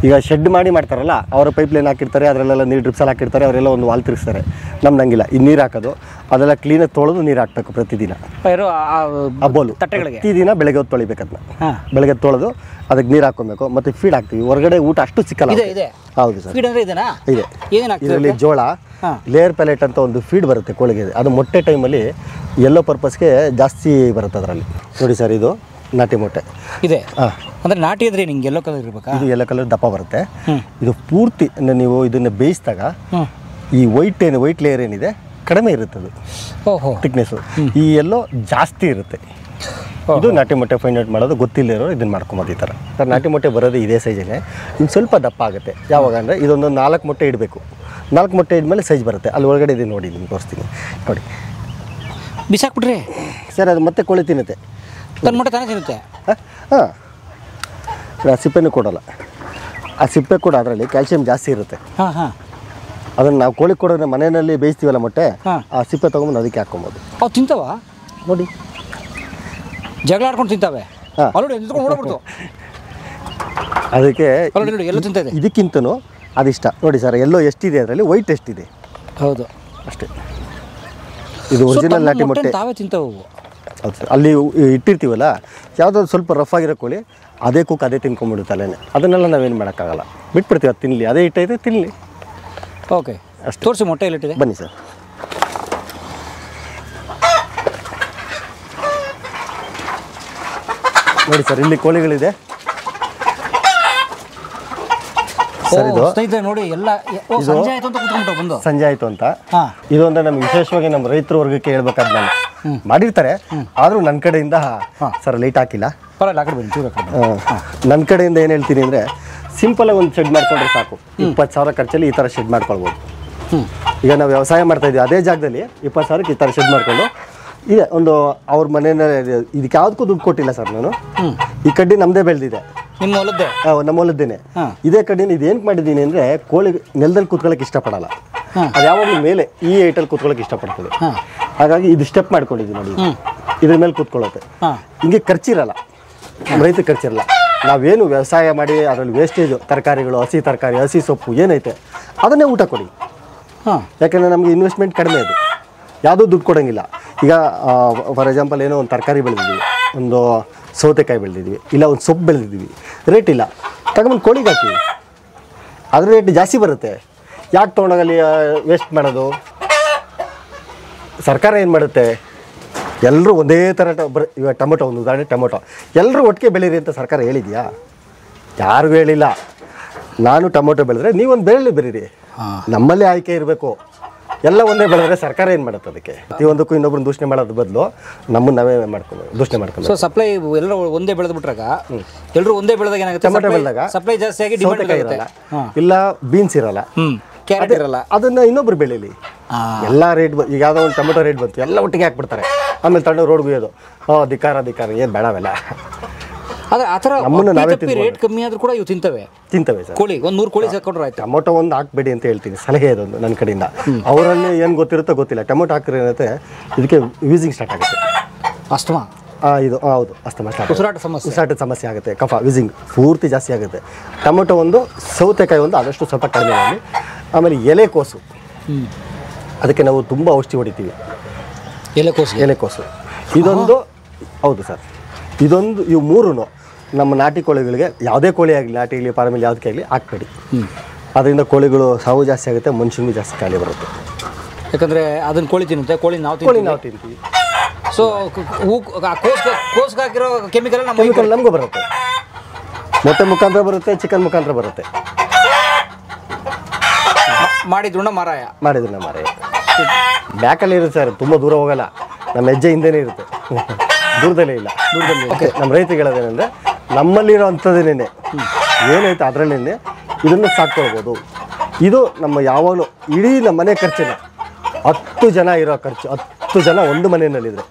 [SPEAKER 2] ಈಗ ಶೆಡ್ ಮಾಡ್ತಾರಲ್ಲ, ಅವರ ಪೈಪ್ ಲೈನ್ ಹಾಕಿರ್ತಾರೆ, ಅದರಲ್ಲೆಲ್ಲ ನೀರು ಡ್ರಿಪ್ಸಲ್ಲಿ ಹಾಕಿರ್ತಾರೆ, ಅವರೆಲ್ಲ ಒಂದು ವಾಲ್ ತಿರುಗಿಸ್ತಾರೆ. ನಮ್ದು ಹಂಗಿಲ್ಲ. ಈ ನೀರು ಹಾಕೋದು ಅದೆಲ್ಲ ಕ್ಲೀನಾಗಿ ತೊಳೆದು ನೀರು ಹಾಕಬೇಕು ಪ್ರತಿದಿನ. ಬೋಲು ಪ್ರತಿದಿನ ಬೆಳಗ್ಗೆ ಹೊತ್ತು ತೊಳಿಬೇಕು. ಅದನ್ನ ಬೆಳಗ್ಗೆ ತೊಳೆದು ಅದಕ್ಕೆ ನೀರು ಹಾಕೊಬೇಕು. ಮತ್ತು ಫೀಡ್ ಹಾಕ್ತೀವಿ. ಹೊರಗಡೆ ಊಟ ಅಷ್ಟು ಸಿಕ್ಕಲ್ಲ. ಹೌದು ಸರ್, ಇದೆ. ಇದರಲ್ಲಿ ಜೋಳ, ಲೇಯರ್ ಪ್ಯಾಲೆಟ್ ಅಂತ ಒಂದು ಫೀಡ್ ಬರುತ್ತೆ ಕೋಳಿಗೆ. ಅದು ಮೊಟ್ಟೆ ಟೈಮಲ್ಲಿ ಎಲ್ಲೋ ಪರ್ಪಸ್ಗೆ ಜಾಸ್ತಿ ಬರುತ್ತೆ ಅದರಲ್ಲಿ. ನೋಡಿ ಸರ್, ಇದು ನಾಟಿ ಮೊಟ್ಟೆ
[SPEAKER 1] ಇದೆ.
[SPEAKER 2] ಹಾಂ,
[SPEAKER 1] ಅಂದರೆ ನಾಟಿ ಅಂದರೆ ನಿಂಗೆ ಎಲ್ಲೋ ಕಲರ್ ಇರ್ಬೇಕಾ?
[SPEAKER 2] ಇದು ಎಲ್ಲ ಕಲರ್ ದಪ್ಪ ಬರುತ್ತೆ. ಇದು ಪೂರ್ತಿ ನೀವು ಇದನ್ನು ಬೇಯಿಸಿದಾಗ ಈ ವೈಟ್ ಲೇಯರ್ ಏನಿದೆ ಕಡಿಮೆ ಇರುತ್ತೆ, ಅದು
[SPEAKER 1] ಓಹೋ
[SPEAKER 2] ಥಿಕ್ನೆಸ್ಸು. ಈ ಎಲ್ಲೋ ಜಾಸ್ತಿ ಇರುತ್ತೆ. ಇದು ನಾಟಿ ಮೊಟ್ಟೆ ಫೈಂಡ್ ಔಟ್ ಮಾಡೋದು ಗೊತ್ತಿಲ್ಲರೋ ಇದನ್ನು ಮಾಡ್ಕೊಂಬೋದು ಈ ಥರ. ಸರ್ ನಾಟಿ ಮೊಟ್ಟೆ ಬರೋದು ಇದೇ ಸೈಜೇ, ಇನ್ನು ಸ್ವಲ್ಪ ದಪ್ಪ ಆಗುತ್ತೆ. ಯಾವಾಗ ಅಂದರೆ ಇದೊಂದು 4 ಮೊಟ್ಟೆ ಇಡಬೇಕು. 4 ಮೊಟ್ಟೆ ಇದ್ಮೇಲೆ ಸೈಜ್ ಬರುತ್ತೆ. ಅಲ್ಲಿ ಒಳಗಡೆ ಇದೆ ನೋಡಿ, ನಿಮ್ಗೆ ತೋರಿಸ್ತೀನಿ ನೋಡಿ.
[SPEAKER 1] ಬಿಸಾಕ್ಬಿಟ್ರಿ
[SPEAKER 2] ಸರ್ ಅದು ಮತ್ತೆ ಕೋಳಿ ತಿನ್ನುತ್ತೆ,
[SPEAKER 1] ತನ್ನ ಮೊಟ್ಟೆ ತಾನೇ ತಿನ್ನುತ್ತೆ.
[SPEAKER 2] ಹಾಂ, ಆ ಸಿಪ್ಪೆನೂ ಕೊಡೋಲ್ಲ. ಆ ಸಿಪ್ಪೆ ಕೂಡ ಅದರಲ್ಲಿ ಕ್ಯಾಲ್ಸಿಯಂ ಜಾಸ್ತಿ ಇರುತ್ತೆ.
[SPEAKER 1] ಹಾಂ ಹಾಂ,
[SPEAKER 2] ಅದನ್ನು ನಾವು ಕೋಳಿ ಕೊಡೋದ್ರೆ ಮನೆಯಲ್ಲಿ ಬೇಯಿಸ್ತೀವಲ್ಲ ಮೊಟ್ಟೆ, ಆ ಸಿಪ್ಪೆ ತೊಗೊಂಬಂದು ಅದಕ್ಕೆ ಹಾಕ್ಕೊಬೋದು.
[SPEAKER 1] ಅವು ತಿಂತಾವ
[SPEAKER 2] ನೋಡಿ,
[SPEAKER 1] ಜಗಳ ಆಡ್ಕೊಂಡು ತಿಂತಾವೆ.
[SPEAKER 2] ಹಾಂ,
[SPEAKER 1] ಅಲ್ಲೋಡಿ ನಿಂತ್ಕೊಂಡು ಓಡಬಿಡ್ತು.
[SPEAKER 2] ಅದಕ್ಕೆ
[SPEAKER 1] ಅಲ್ಲೋಡಿ ನೋಡಿ ಎಲ್ಲ ತಿಂತಾ ಇದೆ.
[SPEAKER 2] ಇದಕ್ಕಿಂತನೂ ಅದಿಷ್ಟ ನೋಡಿ ಸರ್. ಎಲ್ಲೋ ಎಷ್ಟಿದೆ ಅದರಲ್ಲಿ, ವೈಟ್ ಎಷ್ಟಿದೆ
[SPEAKER 1] ಹೌದು
[SPEAKER 2] ಅಷ್ಟೇ. ಇದು ಒರಿಜಿನಲ್ ನಾಟಿ ಮೊಟ್ಟೆ.
[SPEAKER 1] ತಾವೇ ತಿಂತಾವು.
[SPEAKER 2] ಹೌದು ಸರ್. ಅಲ್ಲಿ ಇಟ್ಟಿರ್ತೀವಲ್ಲ, ಯಾವುದಾದ್ರು ಸ್ವಲ್ಪ ರಫ್ ಆಗಿರೋ ಕೋಳಿ ಅದೇ ಕುಕ್ ಅದೇ ತಿನ್ಕೊಂಡ್ಬಿಡುತ್ತೆ ಅಲ್ಲೇನೆ. ಅದನ್ನೆಲ್ಲ ನಾವೇನು ಮಾಡೋಕ್ಕಾಗಲ್ಲ, ಬಿಟ್ಬಿಡ್ತೀವಿ. ಅದು ತಿನ್ನಲಿ, ಅದೇ ಇಟ್ಟೈತೆ ತಿನ್ನಲಿ
[SPEAKER 1] ಓಕೆ ಅಷ್ಟು. ತೋರಿಸಿ ಮೊಟ್ಟೆ ಎಲ್ಲಿಟ್ಟಿದೆ,
[SPEAKER 2] ಬನ್ನಿ ಸರ್. ನೋಡಿ ಸರ್, ಇಲ್ಲಿ ಕೋಳಿಗಳಿದೆ ಸರ್. ಇದು
[SPEAKER 1] ಸ್ನೇಹಿತರೆ ನೋಡಿ, ಎಲ್ಲ ಸಂಜೆ ಆಯ್ತು ಅಂತ ಕೂತ್ಕೊಂಡು ಬಂದು
[SPEAKER 2] ಸಂಜೆ ಆಯಿತು ಅಂತ.
[SPEAKER 1] ಹಾಂ,
[SPEAKER 2] ಇದು ಅಂದರೆ ನಮ್ಗೆ ವಿಶೇಷವಾಗಿ ನಮ್ಮ ರೈತರ ವರ್ಗಕ್ಕೆ ಹೇಳ್ಬೇಕಾದ್ ನಾನು ಮಾಡಿರ್ತಾರೆ. ಆದರೂ ನನ್ನ ಕಡೆಯಿಂದ ಸರ್ ಲೈಟ್ ಹಾಕಿಲ್ಲ.
[SPEAKER 1] ಪರವಾಗಿಲ್ಲ, ಆ ಕಡೆ ಬನ್ನಿ ಚೂರು.
[SPEAKER 2] ನನ್ನ ಕಡೆಯಿಂದ ಏನು ಹೇಳ್ತೀನಿ ಅಂದರೆ, ಸಿಂಪಲಾಗಿ ಒಂದು ಶೆಡ್ ಮಾಡ್ಕೊಂಡ್ರೆ ಸಾಕು. 20,000 ಖರ್ಚಲ್ಲಿ ಈ ಥರ ಶೆಡ್ ಮಾಡ್ಕೊಳ್ಬೋದು. ಈಗ ನಾವು ವ್ಯವಸಾಯ ಮಾಡ್ತಾಯಿದ್ವಿ, ಅದೇ ಜಾಗದಲ್ಲಿ 20,000ಕ್ಕೆ ಈ ಥರ ಶೆಡ್ ಮಾಡಿಕೊಂಡು ಇದೆ. ಒಂದು ಅವ್ರ ಮನೆಯ ಇದಕ್ಕೆ ಯಾವುದಕ್ಕೂ ದುಡ್ಡು ಕೊಟ್ಟಿಲ್ಲ ಸರ್ ನಾನು. ಈ ಕಡ್ಡಿ ನಮ್ಮದೇ ಬೆಳೆದಿದೆ,
[SPEAKER 1] ನಿಮ್ಮ ಹೊಲದ್ದೇ?
[SPEAKER 2] ನಮ್ಮ ಹೊಲದ್ದೇನೆ. ಇದೇ ಕಡ್ಡಿನ ಇದು ಏನಕ್ಕೆ ಮಾಡಿದ್ದೀನಿ ಅಂದರೆ, ಕೋಳಿ ನೆಲದಲ್ಲಿ ಕೂತ್ಕೊಳ್ಳೋಕೆ ಇಷ್ಟಪಡಲ್ಲ. ಅದು ಯಾವಾಗಲೂ ಮೇಲೆ ಈ ಹೈಟಲ್ಲಿ ಕೂತ್ಕೊಳ್ಳೋಕೆ ಇಷ್ಟಪಡ್ತದೆ. ಹಾಗಾಗಿ ಇದು ಸ್ಟೆಪ್ ಮಾಡ್ಕೊಂಡಿದ್ದೀವಿ ನೋಡಿ, ಇದ್ರ ಮೇಲೆ ಕೂತ್ಕೊಳ್ಳುತ್ತೆ. ಹಿಂಗೆ ಖರ್ಚಿರಲ್ಲ, ರೈತ ಖರ್ಚಿರಲ್ಲ. ನಾವೇನು ವ್ಯವಸಾಯ ಮಾಡಿ ಅದರಲ್ಲಿ ವೇಸ್ಟೇಜು ತರಕಾರಿಗಳು, ಹಸಿ ತರಕಾರಿ, ಹಸಿ ಸೊಪ್ಪು ಏನೈತೆ ಅದನ್ನೇ ಊಟ ಕೊಡಿ. ಯಾಕೆಂದರೆ ನಮಗೆ ಇನ್ವೆಸ್ಟ್ಮೆಂಟ್ ಕಡಿಮೆ, ಅದು ಯಾವುದೂ ದುಡ್ಡು ಕೊಡೋಂಗಿಲ್ಲ. ಈಗ ಫಾರ್ ಎಕ್ಸಾಂಪಲ್ ಏನೋ ಒಂದು ತರಕಾರಿ ಬೆಳೆದಿದ್ದೀವಿ, ಒಂದು ಸೌತೆಕಾಯಿ ಬೆಳೆದಿದ್ವಿ, ಇಲ್ಲ ಒಂದು ಸೊಪ್ಪು ಬೆಳೆದಿದ್ದೀವಿ, ರೇಟ್ ಇಲ್ಲ, ತಗೊಂಬಂದು ಕೋಳಿಗೆ ಹಾಕ್ತೀವಿ, ಅದ್ರ ರೇಟ್ ಜಾಸ್ತಿ ಬರುತ್ತೆ. ಯಾಕೆ ತೊಗೊಂಡೋಗಲ್ಲಿ ವೇಸ್ಟ್ ಮಾಡೋದು? ಸರ್ಕಾರ ಏನು ಮಾಡುತ್ತೆ, ಎಲ್ಲರೂ ಒಂದೇ ಥರ ಇವಾಗ ಟೊಮೊಟೊ, ಒಂದು ಉದಾಹರಣೆ ಟೊಮೊಟೊ, ಎಲ್ಲರೂ ಒಟ್ಟಿಗೆ ಬೆಳೀರಿ ಅಂತ ಸರ್ಕಾರ ಹೇಳಿದೆಯಾ? ಯಾರಿಗೂ ಹೇಳಿಲ್ಲ. ನಾನು ಟೊಮೊಟೊ ಬೆಳೆದ್ರೆ ನೀವೊಂದು ಬೆಳೀರಿ, ನಮ್ಮಲ್ಲೇ ಆಯ್ಕೆ ಇರಬೇಕು. ಎಲ್ಲ ಒಂದೇ ಬೆಳೆದ್ರೆ ಸರ್ಕಾರ ಏನು ಮಾಡುತ್ತೆ? ಅದಕ್ಕೆ ಪ್ರತಿಯೊಂದಕ್ಕೂ ಇನ್ನೊಬ್ರು ದೂಷಣೆ ಮಾಡೋದು ಬದಲು ನಮ್ಮನ್ನು ನಾವೇ ಮಾಡ್ಕೊಂಡು ದೂಷಣೆ ಮಾಡ್ಕೊಂಡು.
[SPEAKER 1] ಸೊ ಸಪ್ಲೈ ಎಲ್ಲರೂ ಒಂದೇ ಬೆಳೆದು ಬಿಟ್ರಾಗ, ಎಲ್ಲರೂ ಒಂದೇ ಬೆಳೆದಾಗ ಏನಾಗುತ್ತೆ,
[SPEAKER 2] ಟೊಮೊಟೊ ಬೆಳೆದಾಗ
[SPEAKER 1] ಸಪ್ಲೈ ಜಾಸ್ತಿ ಆಗಿ ಡಿಮಾಂಡ್
[SPEAKER 2] ಇರಲ್ಲ, ಇಲ್ಲ ಬೀನ್ಸ್ ಇರಲ್ಲ,
[SPEAKER 1] ಕ್ಯಾರೆಟ್ ಇರಲ್ಲ.
[SPEAKER 2] ಅದನ್ನ ಇನ್ನೊಬ್ರು ಬೆಳೀಲಿ. ಎಲ್ಲ ರೇಟ್ ಈಗ ಯಾವುದೋ ಒಂದು ಟೊಮೊಟೊ ರೇಟ್ ಬಂತು, ಎಲ್ಲ ಒಟ್ಟಿಗೆ ಹಾಕ್ಬಿಡ್ತಾರೆ. ಆಮೇಲೆ ತಗೊಂಡು ರೋಡ್ ಗುಯ್ಯೋದು, ಧಿಕಾರ ಏನು ಬೇಡವೆಲ್ಲ.
[SPEAKER 1] ಆದರೆ ಆ ಥರ ರೇಟ್ ಕಮ್ಮಿ ಆದ್ರೂ ಕೂಡ ಇವು ತಿಂತವೆ ಸರ್. ಕೋಳಿ ಒಂದು 100 ಕೋಳಿ ಸಾಕೊಂಡ್ರೆ ಆಯ್ತು.
[SPEAKER 2] ಟೊಮೊಟೊ ಒಂದು ಹಾಕ್ಬೇಡಿ ಅಂತ ಹೇಳ್ತೀನಿ, ಸಲಹೆ ಇದೊಂದು ನನ್ನ ಕಡೆಯಿಂದ. ಅವರಲ್ಲಿ ಏನು ಗೊತ್ತಿರುತ್ತೋ ಗೊತ್ತಿಲ್ಲ, ಟೊಮೊಟೊ ಹಾಕಿದ್ರೆ ಏನಂತೆ ಇದಕ್ಕೆ ವೀಸಿಂಗ್ ಸ್ಟಾರ್ಟ್ ಆಗುತ್ತೆ,
[SPEAKER 1] ಅಸ್ತಮಾ.
[SPEAKER 2] ಇದು ಹೌದು, ಅಸ್ತಮಾ ಸ್ಟಾರ್ಟ್,
[SPEAKER 1] ಉಸಿರಾಟದ
[SPEAKER 2] ಸಮಸ್ಯೆ ಆಗುತ್ತೆ, ಕಫ ವಿಸಿಂಗ್ ಪೂರ್ತಿ ಜಾಸ್ತಿ ಆಗುತ್ತೆ. ಟೊಮೊಟೊ ಒಂದು, ಸೌತೆಕಾಯಿ ಒಂದು ಆದಷ್ಟು ಸ್ವಲ್ಪ ಕಡಿಮೆ ಮಾಡಿ. ಆಮೇಲೆ ಎಲೆಕೋಸು, ಅದಕ್ಕೆ ನಾವು ತುಂಬ ಔಷಧಿ ಹೊಡಿತೀವಿ. ಎಲೆಕೋಸು ಇದೊಂದು, ಹೌದು ಸರ್. ಇದೊಂದು, ಇವು ಮೂರೂ ನಮ್ಮ ನಾಟಿ ಕೋಳಿಗಳಿಗೆ, ಯಾವುದೇ ಕೋಳಿ ಆಗಲಿ, ನಾಟಿ ಆಗಲಿ, ಫಾರ್ಮಲ್ಲಿ ಯಾವುದಕ್ಕೆ ಆಗಲಿ ಹಾಕ್ಬೇಡಿ. ಅದರಿಂದ ಕೋಳಿಗಳು ಸಾವು ಜಾಸ್ತಿ ಆಗುತ್ತೆ, ಮನುಷ್ಯನಿಗೂ ಜಾಸ್ತಿ ಕಾಯಿಲೆ ಬರುತ್ತೆ.
[SPEAKER 1] ಯಾಕಂದರೆ ಅದನ್ನು ಕೋಳಿ ತಿನ್ನುತ್ತೆ, ಕೋಳಿ ನಾವು ತಿಂತೀವಿ. ಸೊ ಕೋಸ್ಗೆ ಹಾಕಿರೋ ಕೆಮಿಕಲ್
[SPEAKER 2] ನಮಗೂ ಬರುತ್ತೆ, ಮೊಟ್ಟೆ ಮುಖಾಂತರ ಬರುತ್ತೆ, ಚಿಕನ್ ಮುಖಾಂತರ ಬರುತ್ತೆ.
[SPEAKER 1] ಮಾಡಿದ್ರುಣ ಮಾರಾಯ
[SPEAKER 2] ಬ್ಯಾಕಲ್ಲಿ ಇರುತ್ತೆ ಸರ್, ತುಂಬ ದೂರ ಹೋಗಲ್ಲ, ನಮ್ಮ ಹೆಜ್ಜೆ ಹಿಂದೆನೇ ಇರುತ್ತೆ, ದೂರದಲ್ಲೇ ಇಲ್ಲ. ನಮ್ಮ ರೈತರಿಗೆ ಹೇಳೋದೇನೆಂದರೆ, ನಮ್ಮಲ್ಲಿರೋ ಅಂಥದ್ದೇನೆ ಏನೈತೆ ಅದರಲ್ಲೇನೆ ಇದನ್ನು ಸಾಕ್ಕೊಳ್ಬೋದು. ಇದು ನಮ್ಮ ಯಾವಾಗಲೂ ಇಡೀ ನಮ್ಮ ಮನೆ ಖರ್ಚಿನ 10 ಜನ ಇರೋ ಖರ್ಚು, 10 ಜನ ಒಂದು ಮನೆಯಲ್ಲಿದ್ದರೆ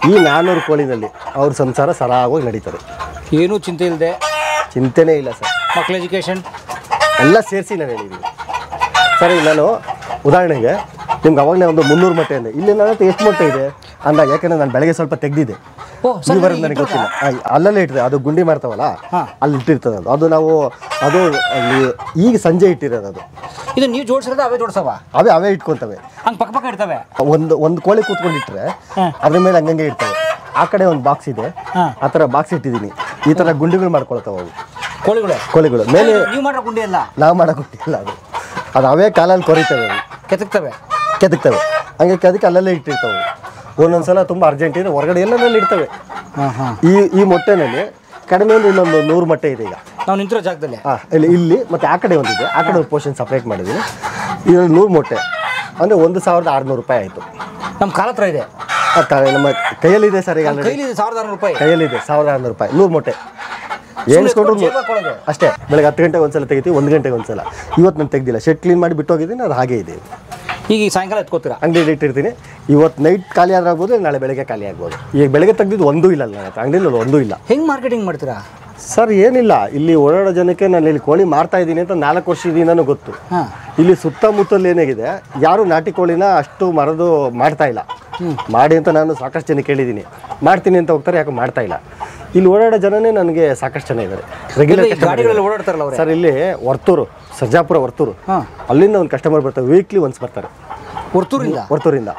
[SPEAKER 2] ಈ 400 ಕೋಳಿನಲ್ಲಿ ಅವ್ರ ಸಂಸಾರ ಸರಾಗವಾಗಿ ನಡೀತದೆ.
[SPEAKER 1] ಏನೂ ಚಿಂತೆನೇ ಇಲ್ಲ ಸರ್. ಮಕ್ಕಳ ಎಜುಕೇಷನ್
[SPEAKER 2] ಎಲ್ಲ ಸೇರಿಸಿ ನಾನು ಹೇಳಿದ್ದೀನಿ ಸರ್. ನಾನು ಉದಾಹರಣೆಗೆ ನಿಮ್ಗೆ ಅವಾಗಲೇ ಒಂದು 300 ಮೊಟ್ಟೆ ಅಂದೆ, ಇಲ್ಲಿ ನನ್ನ ಹತ್ರ ಎಷ್ಟು ಮೊಟ್ಟೆ ಇದೆ ಅಂದಾಗ, ಯಾಕೆಂದರೆ ನಾನು ಬೆಳಗ್ಗೆ ಸ್ವಲ್ಪ ತೆಗೆದಿದ್ದೆ, ಬರೋದು ನನಗೆ ಗೊತ್ತಿಲ್ಲ. ಅಲ್ಲಲ್ಲೇ ಇಟ್ಟಿದೆ, ಅದು ಗುಂಡಿ ಮಾಡ್ತಾವಲ್ಲ ಅಲ್ಲಿ ಇಟ್ಟಿರ್ತದೆ ಅದು ನಾವು ಅದು ಅಲ್ಲಿ ಈಗ ಸಂಜೆ ಇಟ್ಟಿರೋದು. ಅದು
[SPEAKER 1] ಇದು ನೀವು ಜೋಡಿಸಿರೋದು ಅವೇ ಜೋಡಿಸವ,
[SPEAKER 2] ಅವೇ ಇಟ್ಕೊತವೆ,
[SPEAKER 1] ಹಂಗೆ ಪಕ್ಕ ಇರ್ತವೆ.
[SPEAKER 2] ಒಂದು ಕೋಳಿ ಕೂತ್ಕೊಂಡಿಟ್ರೆ ಅದ್ರ ಮೇಲೆ ಹಂಗಂಗೆ ಇರ್ತವೆ. ಆ ಕಡೆ ಒಂದು ಬಾಕ್ಸ್ ಇದೆ, ಆ ಥರ ಬಾಕ್ಸ್ ಇಟ್ಟಿದ್ದೀನಿ. ಈ ಥರ ಗುಂಡಿಗಳು ಮಾಡ್ಕೊಳ್ತಾವೆ ಅವು ಕೋಳಿಗಳು. ಮೇಲೆ
[SPEAKER 1] ನೀವು ಮಾಡೋ ಗುಂಡಿ ಅಲ್ಲ,
[SPEAKER 2] ನಾವು ಮಾಡೋ ಗುಂಡಿ ಇಲ್ಲ, ಅದು ಅವೇ ಕಾಲಲ್ಲಿ ಕೊರಿತವೆ,
[SPEAKER 1] ಕೆದಕ್ತವೆ
[SPEAKER 2] ಹಂಗೆ ಕೆದಕ್ಕೆ ಅಲ್ಲಲ್ಲೇ ಇಟ್ಟಿರ್ತಾವೆ. ಒಂದೊಂದ್ಸಲ ತುಂಬ ಅರ್ಜೆಂಟ್ ಇದೆ ಹೊರಗಡೆ ಎಲ್ಲರಲ್ಲಿ ಇರ್ತವೆ.
[SPEAKER 1] ಹಾಂ ಹಾಂ.
[SPEAKER 2] ಈ ಮೊಟ್ಟೆನಲ್ಲಿ ಕಡಿಮೆ ಅಂದ್ರೆ ಇನ್ನೊಂದು 100 ಮೊಟ್ಟೆ ಇದೆ ಈಗ
[SPEAKER 1] ನಾವು ನಿಂತಿರೋ ಜಾಗದಲ್ಲಿ.
[SPEAKER 2] ಇಲ್ಲಿ ಮತ್ತೆ ಆ ಕಡೆ ಒಂದಿದೆ, ಆ ಕಡೆ ಒಂದು ಪೋರ್ಷನ್ ಸಪ್ರೇಟ್ ಮಾಡಿದ್ದೀನಿ. ಇದರಲ್ಲಿ 100 ಮೊಟ್ಟೆ ಅಂದರೆ 1600 ರೂಪಾಯಿ ಆಯಿತು.
[SPEAKER 1] ನಮ್ಮ ಕಾಲ ಹತ್ರ ಇದೆ,
[SPEAKER 2] ನಮ್ಮ ಕೈಯಲ್ಲಿದೆ ಸರ್. ಈಗ
[SPEAKER 1] ಕೈಲಿದೆ 1600 ರೂಪಾಯಿ.
[SPEAKER 2] ಕೈಯಲ್ಲಿದೆ 1600 ರೂಪಾಯಿ 100 ಮೊಟ್ಟೆ ಏನಿಸ್ಕೊಂಡ್ರು ಅಷ್ಟೇ. ಬೆಳಗ್ಗೆ 10 ಗಂಟೆಗೆ ಒಂದ್ಸಲ ತೆಗಿತೀವಿ, 1 ಗಂಟೆಗೆ ಒಂದ್ಸಲ. ಇವತ್ತು ನಾನು ತೆಗ್ದಿಲ್ಲ, ಶೆಡ್ ಕ್ಲೀನ್ ಮಾಡಿ ಬಿಟ್ಟು ಹೋಗಿದ್ದೀನಿ, ಅದು ಹಾಗೆ ಇದೆ.
[SPEAKER 1] ಈಗ ಸಾಯಂಕಾಲ ಎತ್ಕೋತೀರಾ?
[SPEAKER 2] ಅಂಗಡಿಯಲ್ಲಿ ಇಟ್ಟಿರ್ತೀನಿ. ಇವತ್ತು ನೈಟ್ ಖಾಲಿ ಆದ್ರೆ ಆಗ್ಬೋದು, ನಾಳೆ ಬೆಳಗ್ಗೆ ಖಾಲಿ ಆಗ್ಬೋದು. ಈಗ ಬೆಳಗ್ಗೆ ತೆಗ್ದಿದ್ದು ಒಂದೂ ಇಲ್ಲ ನನ್ನ ಹತ್ರ, ಅಂಗಡಿಯಲ್ಲಿ ಒಂದೂ ಇಲ್ಲ.
[SPEAKER 1] ಹೆಂಗೆ ಮಾರ್ಕೆಟಿಂಗ್ ಮಾಡ್ತೀರಾ
[SPEAKER 2] ಸರ್? ಏನಿಲ್ಲ, ಇಲ್ಲಿ ಓಡಾಡೋ ಜನಕ್ಕೆ ನಾನು ಇಲ್ಲಿ ಕೋಳಿ ಮಾರ್ತಾ ಇದ್ದೀನಿ ಅಂತ 4 ವರ್ಷದಿಂದನೂ ಗೊತ್ತು. ಇಲ್ಲಿ ಸುತ್ತಮುತ್ತಲು ಏನಾಗಿದೆ, ಯಾರು ನಾಟಿ ಕೋಳಿನ ಅಷ್ಟು ಮರದು ಮಾಡ್ತಾ ಇಲ್ಲ. ಮಾಡಿ ಅಂತ ನಾನು ಸಾಕಷ್ಟು ಜನ ಕೇಳಿದ್ದೀನಿ, ಮಾಡ್ತೀನಿ ಅಂತ ಹೋಗ್ತಾರೆ, ಯಾಕೆ ಮಾಡ್ತಾ ಇಲ್ಲ. ಇಲ್ಲಿ ಓಡಾಡೋ ಜನನೇ ನನಗೆ ಸಾಕಷ್ಟು ಜನ ಇದ್ದಾರೆ, ರೆಗ್ಯುಲರ್
[SPEAKER 1] ಓಡಾಡ್ತಾರಲ್ಲ
[SPEAKER 2] ಸರ್. ಇಲ್ಲಿ ವರ್ತೂರು, ಸರ್ಜಾಪುರ ವರ್ತೂರು, ಅಲ್ಲಿಂದ ಒಂದು ಕಸ್ಟಮರ್ ಬರ್ತಾರೆ, ವೀಕ್ಲಿ ಒನ್ಸ್ ಬರ್ತಾರೆ. ವರ್ತೂರಿಂದ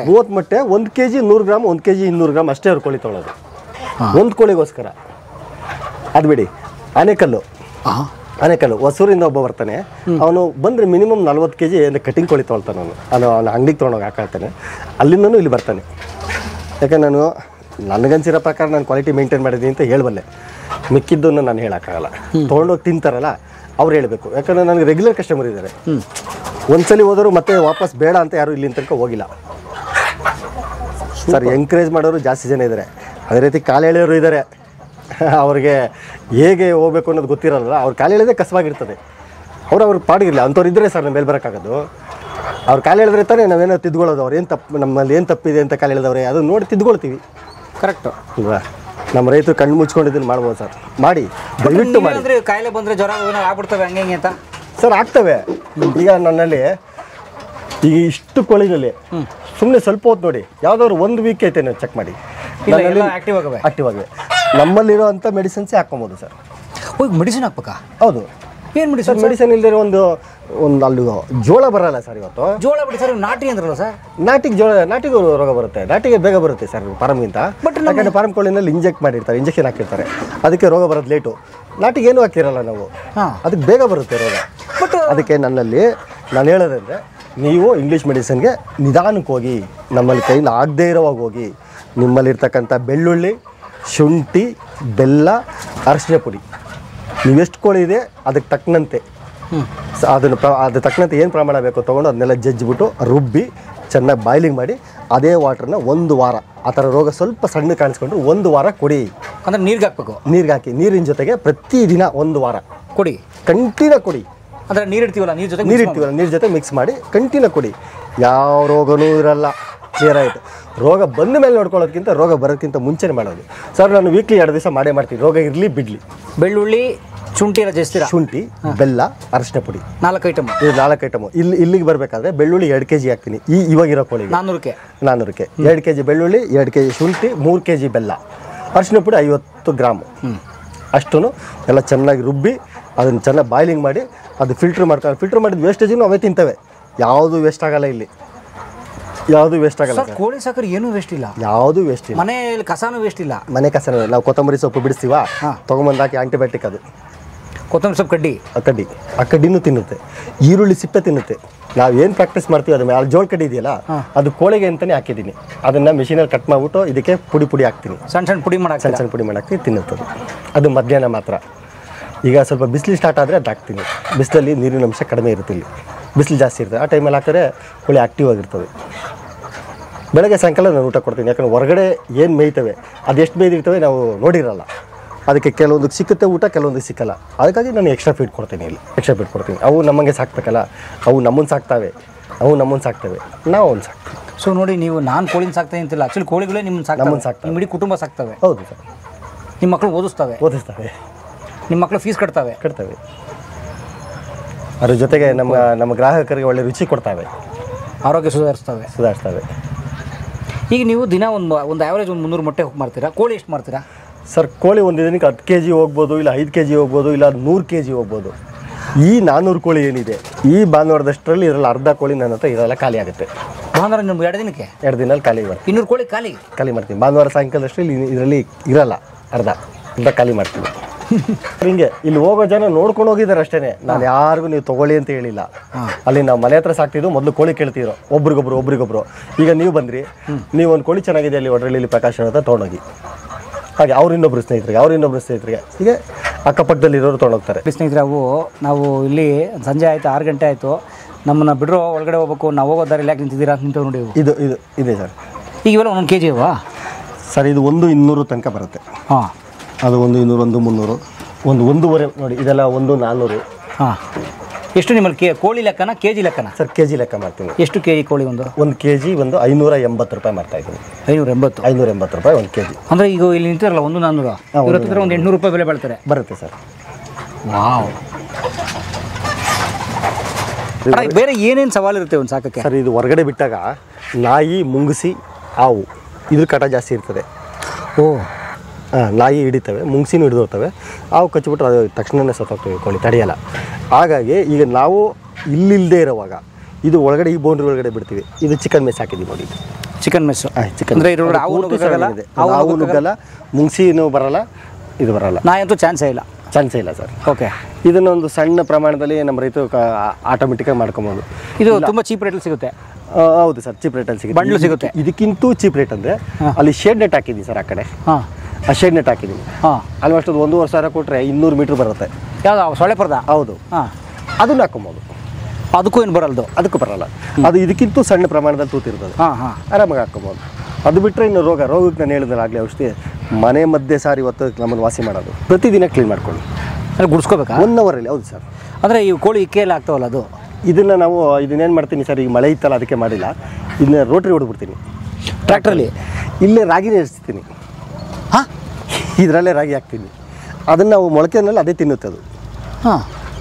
[SPEAKER 2] 30 ಮೊಟ್ಟೆ 1 kg 100 ಗ್ರಾಮ್, 1 kg 200 ಗ್ರಾಮ್ ಅಷ್ಟೇ ಅವ್ರು ಕೋಳಿ ತೊಗೊಳೋದು, ಒಂದು ಕೋಳಿಗೋಸ್ಕರ. ಅದು ಬಿಡಿ, ಆನೆಕಲ್ಲು ಹೊಸೂರಿಂದ ಒಬ್ಬ ಬರ್ತಾನೆ, ಅವನು ಬಂದರೆ ಮಿನಿಮಮ್ 40 kg ಕಟಿಂಗ್ ಕೋಳಿ ತೊಗೊಳ್ತಾನೆ. ಅವನು ಅಂಗಡಿಗೆ ತೊಗೊಂಡೋಗಿ ಹಾಕಾಡ್ತಾನೆ, ಅಲ್ಲಿಂದನೂ ಇಲ್ಲಿ ಬರ್ತಾನೆ. ಯಾಕೆ ನಾನು ನನಗನ್ಸಿರೋ ಪ್ರಕಾರ ನಾನು ಕ್ವಾಲಿಟಿ ಮೇಂಟೈನ್ ಮಾಡಿದ್ದೀನಿ ಅಂತ ಹೇಳಬಲ್ಲೆ, ಮಿಕ್ಕಿದ್ದನ್ನು ನಾನು ಹೇಳೋಕ್ಕಾಗಲ್ಲ. ತೊಗೊಂಡೋಗಿ ತಿಂತಾರಲ್ಲ ಅವ್ರು ಹೇಳಬೇಕು, ಯಾಕಂದರೆ ನನಗೆ ರೆಗ್ಯುಲರ್ ಕಸ್ಟಮರ್ ಇದ್ದಾರೆ. ಒಂದ್ಸಲಿ ಹೋದರೂ ಮತ್ತೆ ವಾಪಸ್ ಬೇಡ ಅಂತ ಯಾರು ಇಲ್ಲಿ ತನಕ ಹೋಗಿಲ್ಲ ಸರ್. ಎಂಕರೇಜ್ ಮಾಡೋರು ಜಾಸ್ತಿ ಜನ ಇದ್ದಾರೆ, ಅದೇ ರೀತಿ ಕಾಲು ಎಳೆಯೋರು ಇದ್ದಾರೆ. ಅವ್ರಿಗೆ ಹೇಗೆ ಹೋಗ್ಬೇಕು ಅನ್ನೋದು ಗೊತ್ತಿರಲ್ಲ, ಅವ್ರು ಕಾಲು ಎಳೆದೇ ಕಸವಾಗಿರ್ತದೆ. ಅವ್ರ ಪಾಡಿಗಿರಲಿ, ಅಂಥವ್ರು ಇದ್ದರೆ ಸರ್ ನಮ್ಮ ಮೇಲೆ ಬರೋಕ್ಕಾಗೋದು. ಅವ್ರು ಕಾಲು ಎಳೆದ್ರೆ ತಾನೇ ನಾವೇನೋ ತಿದ್ಕೊಳ್ಳೋದು. ಅವ್ರು ಏನು ತಪ್ಪು, ನಮ್ಮಲ್ಲಿ ಏನು ತಪ್ಪಿದೆ ಅಂತ ಕಾಲು ಎಳೆದವ್ರೆ, ಅದು ನೋಡಿ ತಿದ್ಕೊಳ್ತೀವಿ. ಕರೆಕ್ಟು ಅಲ್ವಾ? ನಮ್ಮ ರೈತರು ಕಣ್ಣು ಮುಚ್ಕೊಂಡಿದ್ದನ್ನು ಮಾಡ್ಬೋದು ಸರ್, ಮಾಡಿ ದಯವಿಟ್ಟು ಮಾಡಿ.
[SPEAKER 1] ಕಾಯಿಲೆ ಬಂದರೆ ಜ್ವರ ಆಗ್ಬಿಡ್ತವೆ ಹಂಗೆ ಅಂತ
[SPEAKER 2] ಸರ್ ಆಗ್ತವೆ. ಈಗ ನನ್ನಲ್ಲಿ ಈಗ ಇಷ್ಟು ಕೋಳಿನಲ್ಲಿ ಸುಮ್ಮನೆ ಸ್ವಲ್ಪ ಹೊತ್ತು ನೋಡಿ, ಯಾವುದಾದ್ರು 1 ವೀಕ್ ಐತೆ ನಾವು ಚೆಕ್ ಮಾಡಿ, ಆಕ್ಟಿವ್ ಆಗಿವೆ. ನಮ್ಮಲ್ಲಿರೋಂಥ ಮೆಡಿಸಿನ್ಸೇ ಹಾಕ್ಕೊಬೋದು ಸರ್.
[SPEAKER 1] ಮೆಡಿಸಿನ್ ಹಾಕ್ಬೇಕಾ?
[SPEAKER 2] ಹೌದು. ಏನು ಮೆಡಿಸಿನ್? ಮೆಡಿಸಿನ್ ಇಲ್ಲದೆ ಒಂದು ಅಲ್ಲಿ ಜೋಳ ಬರಲ್ಲ ಸರ್. ಇವತ್ತು
[SPEAKER 1] ಜೋಳ ಬಿಡಿ ಸರ್, ನಾಟಿ ಅಂದ್ರಲ್ಲ ಸರ್.
[SPEAKER 2] ನಾಟಿಗೂ ರೋಗ ಬರುತ್ತೆ, ನಾಟಿಗೆ ಬೇಗ ಬರುತ್ತೆ ಸರ್ ಫಾರಮ್ಗಿಂತ. ಯಾಕಂದರೆ ಫಾರಮ್ ಕೋಳಿನಲ್ಲಿ ಇಂಜೆಕ್ಷನ್ ಹಾಕಿರ್ತಾರೆ, ಅದಕ್ಕೆ ರೋಗ ಬರೋದು ಲೇಟು. ನಾಟಿಗೆ ಏನೂ ಹಾಕಿರಲ್ಲ ನಾವು, ಅದಕ್ಕೆ ಬೇಗ ಬರುತ್ತೆ ರೋಗ. ಅದಕ್ಕೆ ನಾನು ಹೇಳೋದಂದರೆ, ನೀವು ಇಂಗ್ಲೀಷ್ ಮೆಡಿಸಿನ್ಗೆ ನಿಧಾನಕ್ಕೆ ಹೋಗಿ, ನಮ್ಮಲ್ಲಿ ಕೈಲಿ ಆಗದೇ ಇರೋವಾಗ ಹೋಗಿ. ನಿಮ್ಮಲ್ಲಿರ್ತಕ್ಕಂಥ ಬೆಳ್ಳುಳ್ಳಿ, ಶುಂಠಿ, ಬೆಲ್ಲ, ಅರಿಶಿನ ಪುಡಿ, ನೀವೆಷ್ಟು ಕೋಳಿ ಇದೆ ಅದಕ್ಕೆ ತಕ್ಕನಂತೆ ಅದ್ರ ತಕ್ಕನಂತೆ ಏನು ಪ್ರಮಾಣ ಬೇಕೋ ತೊಗೊಂಡು ಅದನ್ನೆಲ್ಲ ಜಜ್ಜಿಬಿಟ್ಟು ರುಬ್ಬಿ ಚೆನ್ನಾಗಿ ಬಾಯ್ಲಿಂಗ್ ಮಾಡಿ ಅದೇ ವಾಟ್ರನ್ನ 1 ವಾರ, ಆ ಥರ ರೋಗ ಸ್ವಲ್ಪ ಸಣ್ಣ ಕಾಣಿಸ್ಕೊಂಡ್ರು 1 ವಾರ ಕೊಡಿ.
[SPEAKER 1] ಅಂದರೆ ನೀರಿಗೆ ಹಾಕಬೇಕು.
[SPEAKER 2] ನೀರಿಗೆ ಹಾಕಿ, ನೀರಿನ ಜೊತೆಗೆ ಪ್ರತಿದಿನ 1 ವಾರ
[SPEAKER 1] ಕೊಡಿ,
[SPEAKER 2] ಕಂಟಿನ್ಯೂ ಕೊಡಿ.
[SPEAKER 1] ಅಂದರೆ ನೀರಿಡ್ತೀವಲ್ಲ,
[SPEAKER 2] ನೀರು ಜೊತೆ ಮಿಕ್ಸ್ ಮಾಡಿ ಕಂಟಿನ್ಯೂ ಕೊಡಿ. ಯಾವ ರೋಗನೂ ಇರಲ್ಲ. ಕ್ಲಿಯರ್ ಆಯಿತು. ರೋಗ ಬಂದ ಮೇಲೆ ನೋಡ್ಕೊಳ್ಳೋದಕ್ಕಿಂತ ರೋಗ ಬರೋದಕ್ಕಿಂತ ಮುಂಚೆನೇ ಮಾಡೋದು ಸರ್. ನಾನು ವೀಕ್ಲಿ 2 ದಿವಸ ಮಾಡ್ತೀನಿ, ರೋಗ ಇರಲಿ ಬಿಡಲಿ.
[SPEAKER 1] ಬೆಳ್ಳುಳ್ಳಿ, ಶುಂಠಿ ಎಲ್ಲ ಜಜ್ತೀರಾ?
[SPEAKER 2] ಶುಂಠಿ, ಬೆಲ್ಲ, ಅರಿಶಿನ ಪುಡಿ,
[SPEAKER 1] 4 ಐಟಮ್.
[SPEAKER 2] ಇದು 4 ಐಟಮು. ಇಲ್ಲಿಗೆ ಬರಬೇಕಾದ್ರೆ ಬೆಳ್ಳುಳ್ಳಿ 2 kg ಹಾಕ್ತೀನಿ. ಇವಾಗಿರೋ ಕೋಳಿಗೆ 400ಕ್ಕೆ 2 kg ಬೆಳ್ಳುಳ್ಳಿ, 2 kg ಶುಂಠಿ, 3 kg ಬೆಲ್ಲ, ಅರಿಶಿನ ಪುಡಿ 50 ಗ್ರಾಮು ಅಷ್ಟೂ ಎಲ್ಲ ಚೆನ್ನಾಗಿ ರುಬ್ಬಿ ಅದನ್ನು ಚೆನ್ನಾಗಿ ಬಾಯ್ಲಿಂಗ್ ಮಾಡಿ ಅದು ಫಿಲ್ಟ್ರ್ ಮಾಡ್ತಾರೆ. ಫಿಲ್ಟ್ರ್ ಮಾಡಿದ ವೇಸ್ಟೇಜನ್ನು ಅವೇ ತಿಂತವೆ, ಯಾವುದು ವೇಸ್ಟ್ ಆಗಲ್ಲ ಇಲ್ಲಿ, ಯಾವುದು ವೇಸ್ಟ್ ಆಗಲ್ಲ.
[SPEAKER 1] ಕೋಳಿ ಸಾಕರೆ ಏನೂ ವೇಸ್ಟ್ ಇಲ್ಲ,
[SPEAKER 2] ಯಾವುದು ವೇಸ್ಟ್ ಇಲ್ಲ.
[SPEAKER 1] ಮನೆಯಲ್ಲಿ ಕಸನೂ ವೇಸ್ಟ್ ಇಲ್ಲ.
[SPEAKER 2] ಮನೆ ಕಸನೂ ನಾವು ಕೊತ್ತಂಬರಿ ಸೊಪ್ಪು ಬಿಡಿಸ್ತೀವ, ತೊಗೊಂಬಂದು ಹಾಕಿ ಆಂಟಿಬಯೋಟಿಕ್, ಅದು
[SPEAKER 1] ಕೊತ್ತಂಬರಿ ಸೊಪ್ಪು
[SPEAKER 2] ಆ ಕಡ್ಡಿನೂ ತಿನ್ನುತ್ತೆ. ಈರುಳ್ಳಿ ಸಿಪ್ಪೆ ತಿನ್ನುತ್ತೆ. ನಾವು ಏನು ಪ್ರಾಕ್ಟೀಸ್ ಮಾಡ್ತೀವಿ ಅದ್ರ ಮೇಲೆ ಜೋಳ ಕಡ್ಡಿ ಇದೆಯಲ್ಲ, ಅದು ಕೋಳಿಗೆ ಅಂತಲೇ ಹಾಕಿದ್ದೀನಿ. ಅದನ್ನು ಮಿಷಿನಲ್ಲಿ ಕಟ್ ಮಾಡಿಬಿಟ್ಟು ಇದಕ್ಕೆ ಪುಡಿ ಹಾಕ್ತೀನಿ, ಸಣ್ಣ ಪುಡಿ ಮಾಡಾಕ್ತೀನಿ, ತಿನ್ನುತ್ತದೆ. ಅದು ಮಧ್ಯಾಹ್ನ ಮಾತ್ರ. ಈಗ ಸ್ವಲ್ಪ ಬಿಸಿಲು ಸ್ಟಾರ್ಟ್ ಆದರೆ ಅದು ಹಾಕ್ತೀನಿ. ಬಿಸಿಲಲ್ಲಿ ನೀರಿನ ಅಂಶ ಕಡಿಮೆ ಇರುತ್ತೆ, ಇಲ್ಲಿ ಬಿಸಿಲು ಜಾಸ್ತಿ ಇರ್ತದೆ. ಆ ಟೈಮಲ್ಲಿ ಹಾಕಿದ್ರೆ ಕೋಳಿ ಆ್ಯಕ್ಟಿವ್ ಆಗಿರ್ತದೆ. ಬೆಳಗ್ಗೆ ಸಾಯಂಕಾಲ ನಾನು ಊಟ ಕೊಡ್ತೀನಿ, ಯಾಕಂದರೆ ಹೊರಗಡೆ ಏನು ಮೇಯ್ತವೆ ಅದೆಷ್ಟು ಮೇಯ್ದಿರ್ತವೆ ನಾವು ನೋಡಿರಲ್ಲ. ಅದಕ್ಕೆ ಕೆಲವೊಂದು ಸಿಕ್ಕುತ್ತೆ ಊಟ, ಕೆಲವೊಂದು ಸಿಕ್ಕಲ್ಲ. ಅದಕ್ಕಾಗಿ ನಾನು ಎಕ್ಸ್ಟ್ರಾ ಫೀಡ್ ಕೊಡ್ತೀನಿ. ಅವು ನಮಗೆ ಸಾಕ್ಬೇಕಲ್ಲ, ಅವು ನಮ್ಮನ್ನು ಸಾಕ್ತವೆ, ನಾವು ಅವ್ನು ಸಾಕ್ತೀವಿ.
[SPEAKER 1] ಸೊ ನೋಡಿ, ನೀವು ನಾನು ಕೋಳಿನ ಸಾಕ್ತಾ ಅಂತಿಲ್ಲ, ಆ್ಯಕ್ಚುಲಿ ಕೋಳಿಗಳೇ ನಮ್ಮನ್ನು ಸಾಕ್ತವೆ, ನಿಮ್ಮ ಇಡೀ ಕುಟುಂಬ ಸಾಕ್ತವೆ.
[SPEAKER 2] ಹೌದು ಸರ್.
[SPEAKER 1] ನಿಮ್ಮ ಮಕ್ಕಳು ಓದಿಸ್ತವೆ, ನಿಮ್ಮ ಮಕ್ಕಳು ಫೀಸ್ ಕಟ್ತವೆ.
[SPEAKER 2] ಅದ್ರ ಜೊತೆಗೆ ನಮ್ಮ ಗ್ರಾಹಕರಿಗೆ ಒಳ್ಳೆ ರುಚಿ ಕೊಡ್ತವೆ,
[SPEAKER 1] ಆರೋಗ್ಯ ಸುಧಾರಿಸ್ತವೆ. ಈಗ ನೀವು ದಿನ ಒಂದು ಆ್ಯಾವ್ರೇಜ್ 300 ಮೊಟ್ಟೆ ಮಾರ್ತೀರಾ? ಕೋಳಿ ಎಷ್ಟು ಮಾರ್ತೀರಾ
[SPEAKER 2] ಸರ್? ಕೋಳಿ ಒಂದು ದಿನಕ್ಕೆ 10 kg ಹೋಗ್ಬೋದು, ಇಲ್ಲ 5 kg ಹೋಗ್ಬೋದು, ಇಲ್ಲ 100 kg ಹೋಗ್ಬೋದು. ಈ 400 ಕೋಳಿ ಏನಿದೆ, ಈ ಭಾನುವಾರದಷ್ಟರಲ್ಲಿ ಇದರಲ್ಲಿ ಅರ್ಧ ಕೋಳಿ ನನ್ನ ಹತ್ರ ಇದೆಲ್ಲ ಖಾಲಿ ಆಗುತ್ತೆ.
[SPEAKER 1] ಭಾನುವಾರ 2 ದಿನಕ್ಕೆ
[SPEAKER 2] 2 ದಿನಲ್ಲಿ ಖಾಲಿ ಮಾಡ್ತೀನಿ.
[SPEAKER 1] 200 ಕೋಳಿ ಖಾಲಿ
[SPEAKER 2] ಮಾಡ್ತೀನಿ. ಭಾನುವಾರ ಸಾಯಂಕಾಲದಷ್ಟರಲ್ಲಿ ಇದರಲ್ಲಿ ಇರಲ್ಲ, ಅರ್ಧ ಖಾಲಿ ಮಾಡ್ತೀನಿ. ಹಿಂಗೆ ಇಲ್ಲಿ ಹೋಗೋ ಜನ ನೋಡ್ಕೊಂಡು ಹೋಗಿದ್ದಾರೆ ಅಷ್ಟೇ. ನಾನು ಯಾರಿಗೂ ನೀವು ತಗೊಳ್ಳಿ ಅಂತ ಹೇಳಿಲ್ಲ. ಅಲ್ಲಿ ನಾವು ಮನೆ ಹತ್ರ ಸಾಕ್ತಿದ್ದು ಮೊದಲು ಕೋಳಿ ಕೇಳ್ತಿದ್ರು ಒಬ್ರಿಗೊಬ್ರು. ಈಗ ನೀವು ಬಂದ್ರಿ, ನೀವು ಒಂದು ಕೋಳಿ ಚೆನ್ನಾಗಿದೆ ಅಲ್ಲಿ ಒಡ್ರಳ್ಳಿ ಪ್ರಕಾಶ್ ಅಂತ ತೊಗೊಂಡೋಗಿ, ಹಾಗೆ ಅವ್ರ ಇನ್ನೊಬ್ರು ಸ್ನೇಹಿತರಿಗೆ ಹೀಗೆ ಅಕ್ಕಪಕ್ಕದಲ್ಲಿ ಇರೋರು ತೊಗೊಂಡೋಗ್ತಾರೆ.
[SPEAKER 1] ಸ್ನೇಹಿತರೆ, ನಾವು ಇಲ್ಲಿ ಸಂಜೆ ಆಯಿತು, 6 ಗಂಟೆ ಆಯಿತು, ನಮ್ಮನ್ನು ಬಿಡ್ರೋ ಒಳಗಡೆ ಹೋಗ್ಬೇಕು, ನಾವು ಹೋಗೋ ದಾರಿಯಲ್ಲಿ ಯಾಕೆ ನಿಂತಿದ್ದೀರಾ ಅಂತ ನಿಂತು ನೋಡಿ.
[SPEAKER 2] ಇದು ಇದೆ ಸರ್.
[SPEAKER 1] ಈಗ ಇವೆಲ್ಲ ಒಂದೊಂದು ಕೆಜಿ ಅಲ್ವಾ
[SPEAKER 2] ಸರ್? ಇದು 100-200 ತನಕ ಬರುತ್ತೆ.
[SPEAKER 1] ಹಾಂ,
[SPEAKER 2] ಅದು 100-200, 100-300, 1-1.5 ನೋಡಿ, ಇದೆಲ್ಲ 1-400.
[SPEAKER 1] ಹಾಂ, ಎಷ್ಟು ನಿಮ್ಮಲ್ಲಿ ಕೋಳಿ ಲೆಕ್ಕನ ಕೆಜಿ ಲೆಕ್ಕನ?
[SPEAKER 2] ಸರ್ ಕೆಜಿ ಲೆಕ್ಕ ಮಾಡ್ತೀನಿ.
[SPEAKER 1] ಎಷ್ಟು ಕೆಜಿ ಕೋಳಿ? ಒಂದು
[SPEAKER 2] ಕೆಜಿ 580 ರೂಪಾಯಿ ಮಾಡ್ತಾ ಇದ್ದೀನಿ. 580 ರೂಪಾಯಿ 1 ಕೆಜಿ.
[SPEAKER 1] ಅಂದರೆ ಈಗ ಇಲ್ಲಿ ನಿಂತಿರಲ್ಲ 100-400, ಇವ್ರ ಹತ್ರ ಒಂದು 800 ರೂಪಾಯಿ ಬೆಲೆ ಬಾಳ್ತಾರೆ.
[SPEAKER 2] ಬರುತ್ತೆ ಸರ್.
[SPEAKER 1] ವಾವ್. ಬೇರೆ ಏನೇನು ಸವಾಲು ಇರುತ್ತೆ ಒಂದು ಸಾಕಕ್ಕೆ?
[SPEAKER 2] ಸರ್ ಇದು ಹೊರಗಡೆ ಬಿಟ್ಟಾಗ ನಾಯಿ, ಮುಂಗುಸಿ, ಹಾವು ಇದ್ರ ಕಾಟ ಜಾಸ್ತಿ ಇರ್ತದೆ. ನಾಯಿ ಹಿಡಿತವೆ, ಮುಂಗ್ಸಿನೂ ಹಿಡಿದೋಗ್ತವೆ, ಹಾವು ಕಚ್ಚಿಬಿಟ್ರೆ ಅದು ತಕ್ಷಣವೇ ಸತ್ತೋಗ್ತವೆ, ಕೋಳಿ ತಡೆಯಲ್ಲ. ಹಾಗಾಗಿ ಈಗ ನಾವು ಇಲ್ಲಿಲ್ಲದೆ ಇರೋವಾಗ ಇದು ಒಳಗಡೆ ಈ ಬೌಂಡ್ರಿ ಒಳಗಡೆ ಬಿಡ್ತೀವಿ. ಇದು ಚಿಕನ್ ಮೆಸ್ ಹಾಕಿದ್ದೀವಿ ನೋಡಿ.
[SPEAKER 1] Chicken mess?
[SPEAKER 2] ಚಿಕನ್ ಹಾವು ನುಗ್ಗಲ್ಲ, ಮುಂಗ್ಸಿನೂ ಬರಲ್ಲ, ಇದು ಬರಲ್ಲ.
[SPEAKER 1] ನಾಯಿ ಅಂತೂ ಚಾನ್ಸೇ ಇಲ್ಲ
[SPEAKER 2] ಸರ್.
[SPEAKER 1] ಓಕೆ.
[SPEAKER 2] ಇದನ್ನೊಂದು ಸಣ್ಣ ಪ್ರಮಾಣದಲ್ಲಿ ನಮ್ಮ ರೈತರು ಆಟೋಮೆಟಿಕಾಗಿ ಮಾಡ್ಕೊಬೋದು.
[SPEAKER 1] ಇದು ತುಂಬ ಚೀಪ್ ರೇಟಲ್ಲಿ ಸಿಗುತ್ತೆ?
[SPEAKER 2] ಹೌದು ಸರ್, ಚೀಪ್ ರೇಟಲ್ಲಿ ಸಿಗುತ್ತೆ.
[SPEAKER 1] ಬಂಡ್ಲು ಸಿಗುತ್ತೆ.
[SPEAKER 2] ಇದಕ್ಕಿಂತೂ ಚೀಪ್ ರೇಟ್ ಅಂದರೆ ಅಲ್ಲಿ ಶೇಡ್ ನೆಟ್ ಹಾಕಿದ್ದೀವಿ ಸರ್. ಆ ಕಡೆ ಆ ಶೇಡ್ ನೆಟ್ ಹಾಕಿದ್ದೀನಿ. ಆಲ್ಮೋಸ್ಟ್ ಅದು 1,500 ಕೊಟ್ಟರೆ 200 ಮೀಟ್ರ್ ಬರುತ್ತೆ.
[SPEAKER 1] ಯಾವುದು ಸೊಳ್ಳೆ ಪರ್ದ?
[SPEAKER 2] ಹೌದು. ಅದನ್ನ ಹಾಕೊಬೋದು.
[SPEAKER 1] ಅದಕ್ಕೂ ಏನು ಬರಲ್ದು?
[SPEAKER 2] ಅದಕ್ಕೂ ಬರಲ್ಲ. ಅದು ಇದಕ್ಕಿಂತೂ ಸಣ್ಣ ಪ್ರಮಾಣದಲ್ಲಿ ತೂತಿರ್ತದೆ, ಆರಾಮಾಗಿ ಹಾಕೊಬೋದು. ಅದು ಬಿಟ್ಟರೆ ಇನ್ನು ರೋಗಕ್ಕೆ ನಾನು ಹೇಳಿದ್ರೆ ಆಗಲೇ ಔಷಧಿ ಮನೆ ಮಧ್ಯೆ ಸಾರಿ ಇವತ್ತು ನಮ್ಮನ್ನು ವಾಸಿ ಮಾಡೋದು. ಪ್ರತಿದಿನ ಕ್ಲೀನ್ ಮಾಡ್ಕೊಳ್ಳಿ.
[SPEAKER 1] ಅಂದರೆ ಗುಡಿಸ್ಕೋಬೇಕಾ?
[SPEAKER 2] 1 ಅವರಲ್ಲಿ. ಹೌದು ಸರ್.
[SPEAKER 1] ಅಂದರೆ ಈ ಕೋಳಿ ಇಕ್ಕೆಲ್ಲ ಆಗ್ತಾವಲ್ಲ ಅದು,
[SPEAKER 2] ಇದನ್ನು ಇದನ್ನೇನು ಮಾಡ್ತೀನಿ ಸರ್, ಈಗ ಮಳೆ ಇತ್ತಲ್ಲ ಅದಕ್ಕೆ ಮಾಡಿಲ್ಲ, ಇದನ್ನ ರೋಟ್ರಿ ಹೊಡೆದ್ಬಿಡ್ತೀನಿ
[SPEAKER 1] ಟ್ರ್ಯಾಕ್ಟ್ರಲ್ಲಿ.
[SPEAKER 2] ಇಲ್ಲೇ ರಾಗಿನೇ ಎರಿಸ್ತೀನಿ. ಇದರಲ್ಲೇ ರಾಗಿ ಹಾಕ್ತೀನಿ. ಅದನ್ನು ನಾವು ಮೊಳಕೆನಲ್ಲಿ ಅದೇ ತಿನ್ನುತ್ತೆ. ಅದು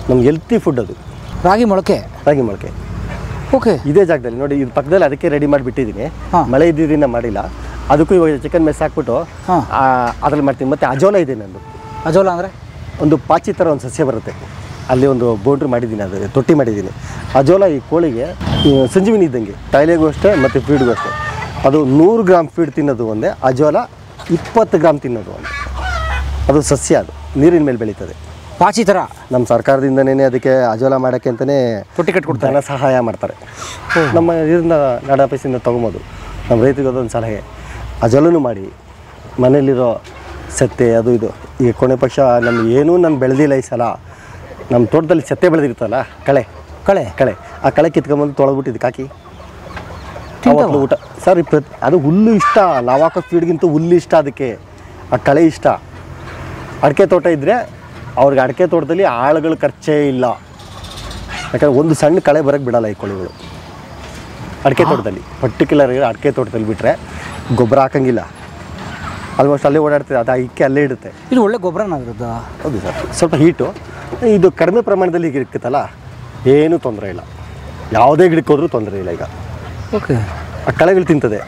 [SPEAKER 2] ನಮ್ಗೆ ಹೆಲ್ತಿ ಫುಡ್. ಅದು ರಾಗಿ ಮೊಳಕೆ. ಓಕೆ. ಇದೇ ಜಾಗದಲ್ಲಿ ನೋಡಿ, ಇದು ಪಕ್ಕದಲ್ಲಿ ಅದಕ್ಕೆ ರೆಡಿ ಮಾಡಿಬಿಟ್ಟಿದ್ದೀನಿ. ಮಳೆ ಇದ್ದಿದ್ದರಿಂದ ಮಾಡಿಲ್ಲ. ಅದಕ್ಕೂ ಇವಾಗ ಚಿಕನ್ ಮೆಸ್ ಹಾಕ್ಬಿಟ್ಟು ಅದ್ರಲ್ಲಿ ಮಾಡ್ತೀನಿ. ಮತ್ತು ಅಜೋಲ ಇದೆ ನಂದು.
[SPEAKER 1] ಅಜೋಲ ಅಂದರೆ
[SPEAKER 2] ಒಂದು ಪಾಚಿ ಥರ ಒಂದು ಸಸ್ಯ ಬರುತ್ತೆ, ಅಲ್ಲಿ ಒಂದು ಬೌಂಡ್ರಿ ಮಾಡಿದ್ದೀನಿ, ಅದು ತೊಟ್ಟಿ ಮಾಡಿದ್ದೀನಿ. ಅಜೋಲ ಈ ಕೋಳಿಗೆ ಸಂಜೀವಿನಿ ಇದ್ದಂಗೆ, ಕಾಯಿಲೆಗೂ ಅಷ್ಟೇ ಮತ್ತು ಫೀಡ್ಗೂ ಅಷ್ಟೇ. ಅದು 100 ಗ್ರಾಮ್ ಫೀಡ್ ತಿನ್ನೋದು ಒಂದೇ, ಅಜೋಲ 20 ಗ್ರಾಮ್ ತಿನ್ನೋದು ಒಂದೇ. ಅದು ಸಸ್ಯ, ಅದು ನೀರಿನ ಮೇಲೆ ಬೆಳೀತದೆ.
[SPEAKER 1] ಪಾಚಿ ಥರ. ನಮ್ಮ
[SPEAKER 2] ಸರ್ಕಾರದಿಂದನೇ ಅದಕ್ಕೆ ಅಜೋಲ ಮಾಡೋಕ್ಕೆ ಅಂತಲೇ
[SPEAKER 1] ತೊಟ್ಟಿ ಕಟ್ಕೊಡ್ತಾರೆ,
[SPEAKER 2] ಸಹಾಯ ಮಾಡ್ತಾರೆ. ನಮ್ಮ ಇದರಿಂದ ನಾಡ ಆಫೀಸಿಂದ ತೊಗೊಬೋದು. ನಮ್ಮ ರೈತರಿಗೆ ಅದೊಂದು ಸಲಹೆ, ಅಜೋಲನೂ ಮಾಡಿ ಮನೇಲಿರೋ ಸತ್ತೆ ಅದು ಇದು. ಈಗ ಕೊನೆ ಪಕ್ಷ ನಮ್ಗೆ ಏನೂ ನಾನು ಬೆಳೆದಿಲ್ಲ ಈ ಸಲ. ನಮ್ಮ ತೋಟದಲ್ಲಿ ಸತ್ತೆ ಬೆಳೆದಿರ್ತಲ್ಲ, ಕಳೆ ಆ ಕಳೆ ಕಿತ್ಕೊಂಬಂದು ತೊಳೆದ್ಬಿಟ್ಟು ಇದಕ್ಕೆ ಹಾಕಿ ಊಟ ಸರ್. ಅದು ಹುಲ್ಲು ಇಷ್ಟ, ನಾವು ಹಾಕೋ ಫೀಡ್ಗಿಂತ ಹುಲ್ಲು ಇಷ್ಟ ಅದಕ್ಕೆ, ಆ ಕಳೆ ಇಷ್ಟ. ಅಡಿಕೆ ತೋಟ ಇದ್ದರೆ ಅವ್ರಿಗೆ ಅಡಿಕೆ ತೋಟದಲ್ಲಿ ಆಳುಗಳು ಖರ್ಚೇ ಇಲ್ಲ, ಯಾಕಂದರೆ ಒಂದು ಸಣ್ಣ ಕಳೆ ಬರೋಕ್ಕೆ ಬಿಡಲ್ಲ ಈ ಕೋಳಿಗಳು. ಅಡಿಕೆ ತೋಟದಲ್ಲಿ ಪರ್ಟಿಕ್ಯುಲರ್ ಅಡಿಕೆ ತೋಟದಲ್ಲಿ ಬಿಟ್ಟರೆ ಗೊಬ್ಬರ ಹಾಕಂಗಿಲ್ಲ. ಆಲ್ಮೋಸ್ಟ್ ಅಲ್ಲೇ ಓಡಾಡ್ತದೆ, ಅದು ಇಕ್ಕೆ ಅಲ್ಲೇ ಇಡುತ್ತೆ.
[SPEAKER 1] ಇದು ಒಳ್ಳೆ ಗೊಬ್ಬರನಾಗಿರುತ್ತೆ.
[SPEAKER 2] ಹೌದು ಸರ್. ಸ್ವಲ್ಪ ಹೀಟು, ಇದು ಕಡಿಮೆ ಪ್ರಮಾಣದಲ್ಲಿ ಈಗ ಇರುತ್ತಲ್ಲ, ಏನೂ ತೊಂದರೆ ಇಲ್ಲ. ಯಾವುದೇ ಗಿಡಕ್ಕೆ ಹೋದ್ರೂ ತೊಂದರೆ ಇಲ್ಲ. ಈಗ
[SPEAKER 1] ಓಕೆ.
[SPEAKER 2] ಆ ಕಳೆಗಳು ತಿಂತದೆ,